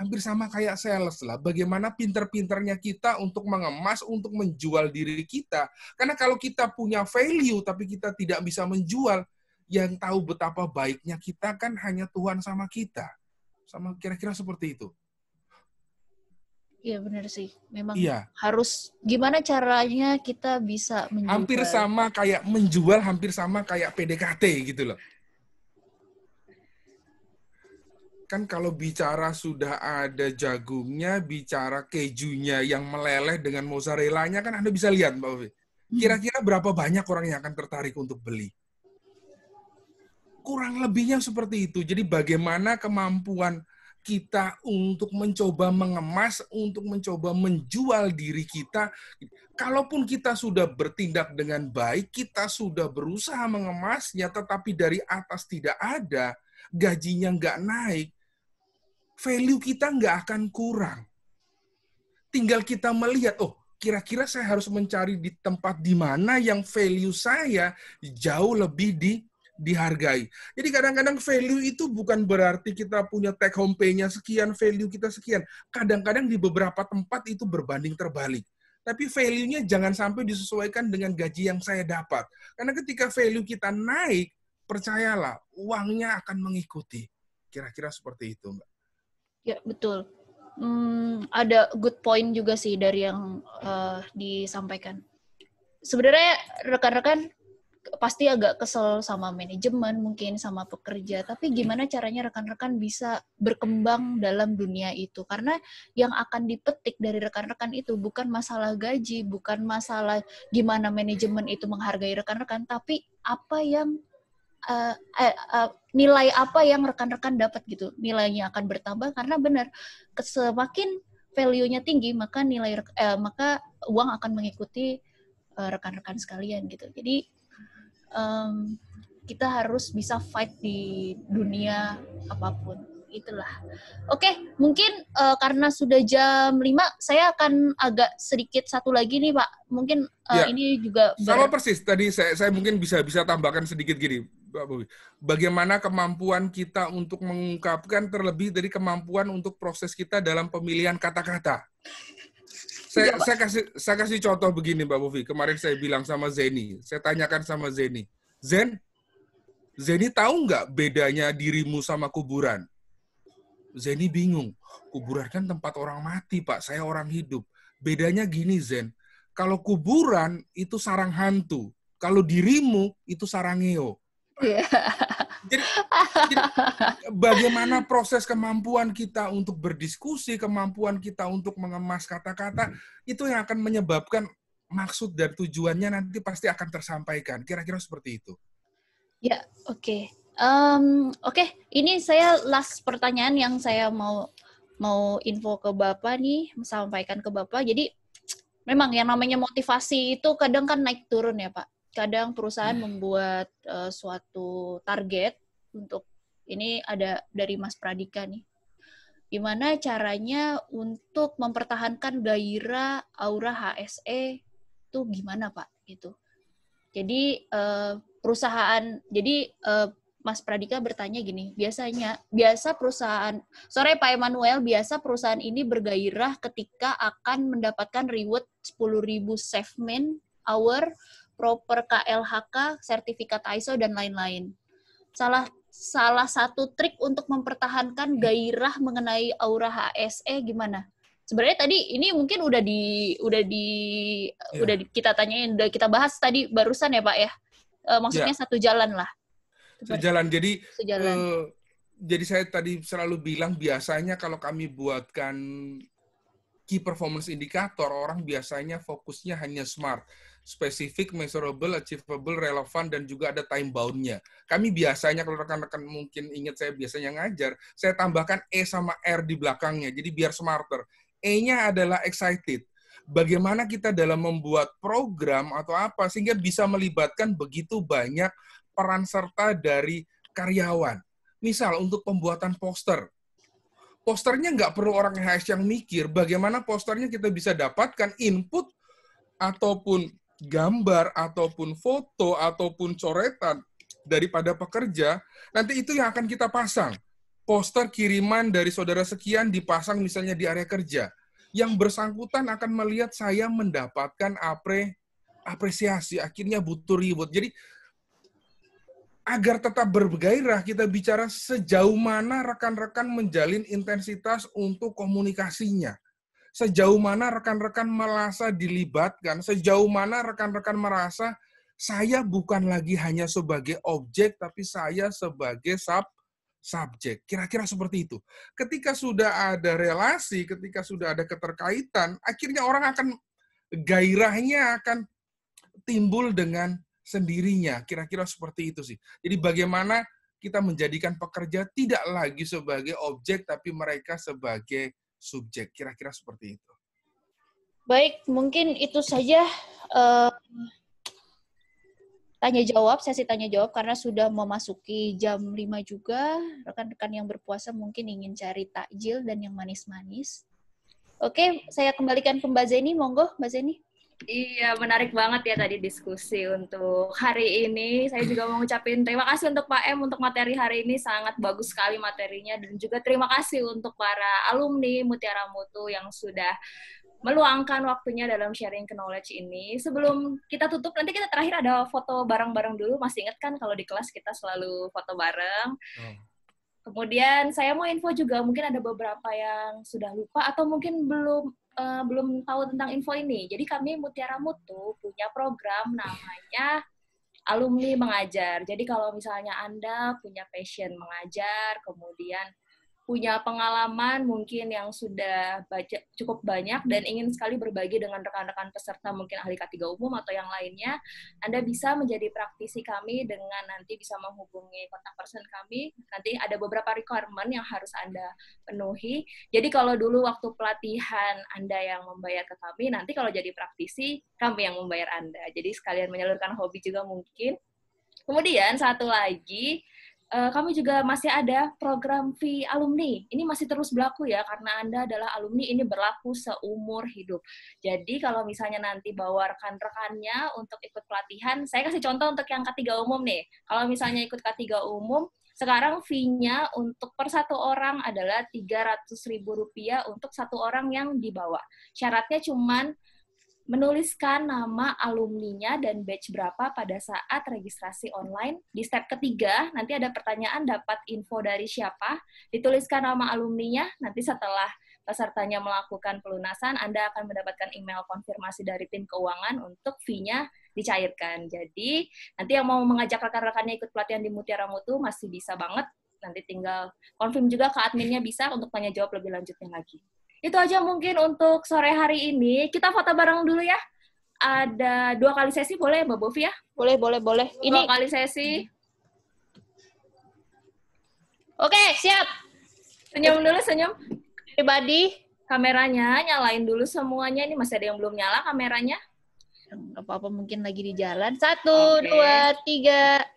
hampir sama kayak sales lah. Bagaimana pinter-pinternya kita untuk mengemas, untuk menjual diri kita. Karena kalau kita punya value, tapi kita tidak bisa menjual, yang tahu betapa baiknya kita kan hanya Tuhan sama kita. Sama kira-kira seperti itu. Iya benar sih. Memang harus gimana caranya kita bisa menjual. Hampir sama kayak menjual, hampir sama kayak PDKT gitu loh. Kan kalau bicara sudah ada jagungnya, bicara kejunya yang meleleh dengan mozzarella-nya, kan Anda bisa lihat, Mbak Ovi. Kira-kira berapa banyak orang yang akan tertarik untuk beli? kurang lebihnya seperti itu. Jadi bagaimana kemampuan kita untuk mencoba mengemas, untuk mencoba menjual diri kita. Kalaupun kita sudah bertindak dengan baik, kita sudah berusaha mengemasnya, tetapi dari atas tidak ada, gajinya nggak naik, value kita nggak akan kurang. Tinggal kita melihat, oh, kira-kira saya harus mencari di tempat di mana yang value saya jauh lebih dihargai. Jadi kadang-kadang value itu bukan berarti kita punya take home pay-nya sekian, value kita sekian. Kadang-kadang di beberapa tempat itu berbanding terbalik. Tapi value-nya jangan sampai disesuaikan dengan gaji yang saya dapat. Karena ketika value kita naik, percayalah, uangnya akan mengikuti. Kira-kira seperti itu, Mbak. Ya, betul. Ada good point juga sih dari yang disampaikan. Sebenarnya rekan-rekan pasti agak kesel sama manajemen, mungkin sama pekerja, tapi gimana caranya rekan-rekan bisa berkembang dalam dunia itu? Karena yang akan dipetik dari rekan-rekan itu bukan masalah gaji, bukan masalah gimana manajemen itu menghargai rekan-rekan, tapi apa yang nilai apa yang rekan-rekan dapat gitu. Nilainya akan bertambah karena benar semakin value-nya tinggi, maka maka uang akan mengikuti rekan-rekan sekalian gitu. Jadi kita harus bisa fight di dunia apapun. Itulah. Oke, mungkin karena sudah jam 5, saya akan agak sedikit satu lagi nih, Pak. Mungkin ini juga... Sama persis, tadi saya mungkin bisa tambahkan sedikit gini, Mbak Bobi. Bagaimana kemampuan kita untuk mengungkapkan terlebih dari kemampuan untuk proses kita dalam pemilihan kata-kata. Saya kasih contoh begini, Mbak Bovi. Kemarin saya bilang sama Zeni. Saya tanyakan sama Zeni. Zeni tahu nggak bedanya dirimu sama kuburan? Zeni bingung. Kuburan kan tempat orang mati, Pak. Saya orang hidup. Bedanya gini, Zen. Kalau kuburan itu sarang hantu. Kalau dirimu itu sarangeo. Yeah. Jadi bagaimana proses kemampuan kita untuk berdiskusi, kemampuan kita untuk mengemas kata-kata, itu yang akan menyebabkan maksud dan tujuannya nanti pasti akan tersampaikan. Kira-kira seperti itu. Ya, oke. Oke, ini saya last pertanyaan yang saya mau info ke Bapak nih, sampaikan ke Bapak. Jadi memang yang namanya motivasi itu kadang kan naik turun ya, Pak. Kadang perusahaan membuat suatu target untuk ini ada dari Mas Pradika nih. Gimana caranya untuk mempertahankan gairah aura HSE itu gimana, Pak? Gitu. Jadi Mas Pradika bertanya gini, biasa perusahaan, sorry Pak Emmanuel, biasa perusahaan ini bergairah ketika akan mendapatkan reward 10.000 SafeMan hour, proper KLHK, sertifikat ISO, dan lain-lain. Salah satu trik untuk mempertahankan gairah mengenai aura HSE gimana? Sebenarnya tadi ini mungkin udah kita tanyain, udah kita bahas tadi barusan ya Pak ya. Maksudnya satu jalan lah. Sejalan. Jadi saya tadi selalu bilang biasanya kalau kami buatkan key performance indicator, orang biasanya fokusnya hanya SMART. Specific, measurable, achievable, relevant, dan juga ada time bound-nya. Kami biasanya, kalau rekan-rekan mungkin ingat saya biasanya ngajar, saya tambahkan E sama R di belakangnya, jadi biar smarter. E-nya adalah excited. Bagaimana kita dalam membuat program atau apa, sehingga bisa melibatkan begitu banyak peran serta dari karyawan. Misal, untuk pembuatan poster. Posternya nggak perlu orang HS yang mikir, bagaimana posternya kita bisa dapatkan input ataupun gambar, ataupun foto, ataupun coretan daripada pekerja, nanti itu yang akan kita pasang. Poster kiriman dari saudara sekian dipasang misalnya di area kerja. Yang bersangkutan akan melihat saya mendapatkan apresiasi, akhirnya butuh reward. Jadi, agar tetap bergairah, kita bicara sejauh mana rekan-rekan menjalin intensitas untuk komunikasinya. Sejauh mana rekan-rekan merasa dilibatkan, sejauh mana rekan-rekan merasa saya bukan lagi hanya sebagai objek, tapi saya sebagai subjek. Kira-kira seperti itu. Ketika sudah ada relasi, ketika sudah ada keterkaitan, akhirnya orang akan, gairahnya akan timbul dengan sendirinya. Kira-kira seperti itu sih. Jadi bagaimana kita menjadikan pekerja tidak lagi sebagai objek, tapi mereka sebagai subjek. Kira-kira seperti itu. Baik, mungkin itu saja sesi tanya jawab karena sudah memasuki jam 5 juga. Rekan-rekan yang berpuasa mungkin ingin cari takjil dan yang manis-manis. Oke, saya kembalikan ke Mbak Zeni, monggo Mbak Zeni. Iya, menarik banget ya tadi diskusi untuk hari ini. Saya juga mau ngucapin terima kasih untuk Pak M untuk materi hari ini, sangat bagus sekali materinya. Dan juga terima kasih untuk para alumni Mutiara Mutu yang sudah meluangkan waktunya dalam sharing knowledge ini. Sebelum kita tutup, nanti kita terakhir ada foto bareng-bareng dulu. Masih ingat kan kalau di kelas kita selalu foto bareng? Kemudian saya mau info juga, mungkin ada beberapa yang sudah lupa atau mungkin belum tahu tentang info ini. Jadi kami Mutiara Mutu punya program namanya Alumni Mengajar. Jadi kalau misalnya Anda punya passion mengajar, kemudian punya pengalaman mungkin yang sudah cukup banyak dan ingin sekali berbagi dengan rekan-rekan peserta mungkin ahli K3 umum atau yang lainnya, Anda bisa menjadi praktisi kami dengan nanti bisa menghubungi kontak person kami. Nanti ada beberapa requirement yang harus Anda penuhi. Jadi kalau dulu waktu pelatihan Anda yang membayar ke kami, nanti kalau jadi praktisi, kami yang membayar Anda. Jadi sekalian menyalurkan hobi juga mungkin. Kemudian satu lagi, kami juga masih ada program fee alumni. Ini masih terus berlaku ya, karena Anda adalah alumni, ini berlaku seumur hidup. Jadi kalau misalnya nanti bawa rekan-rekannya untuk ikut pelatihan, saya kasih contoh untuk yang K3 umum nih. Kalau misalnya ikut K3 umum, sekarang fee-nya untuk per satu orang adalah Rp300.000 untuk satu orang yang dibawa. Syaratnya cuman menuliskan nama alumninya dan batch berapa pada saat registrasi online. Di step ketiga, nanti ada pertanyaan dapat info dari siapa, dituliskan nama alumninya, nanti setelah pesertanya melakukan pelunasan, Anda akan mendapatkan email konfirmasi dari tim keuangan untuk fee-nya dicairkan. Jadi, nanti yang mau mengajak rekan-rekannya ikut pelatihan di Mutiara Mutu masih bisa banget, nanti tinggal confirm juga ke adminnya bisa untuk tanya jawab lebih lanjutnya lagi. Itu aja mungkin untuk sore hari ini. Kita foto bareng dulu ya. Ada 2 kali sesi, boleh Mbak Bovi ya? Boleh. Ini 2 kali sesi. Oke, siap. Senyum dulu, senyum. Pribadi. Kameranya, nyalain dulu semuanya. Ini masih ada yang belum nyala kameranya. Nggak apa-apa, mungkin lagi di jalan. 1, 2, 3.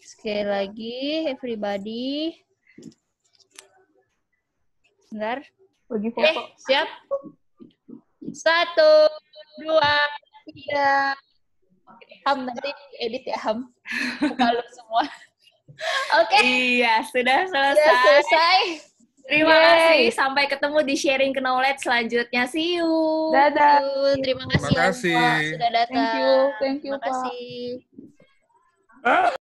Sekali lagi, everybody. Bentar. Lagi foto. Siap. 1, 2, 3. Ham, nanti edit ya, Ham. Kalau semua. Oke. Iya, sudah selesai. Sudah selesai. Terima kasih. Sampai ketemu di sharing knowledge selanjutnya. See you. Dadah. Terima kasih. Terima kasih. Pak, sudah datang. Thank you, Terima kasih.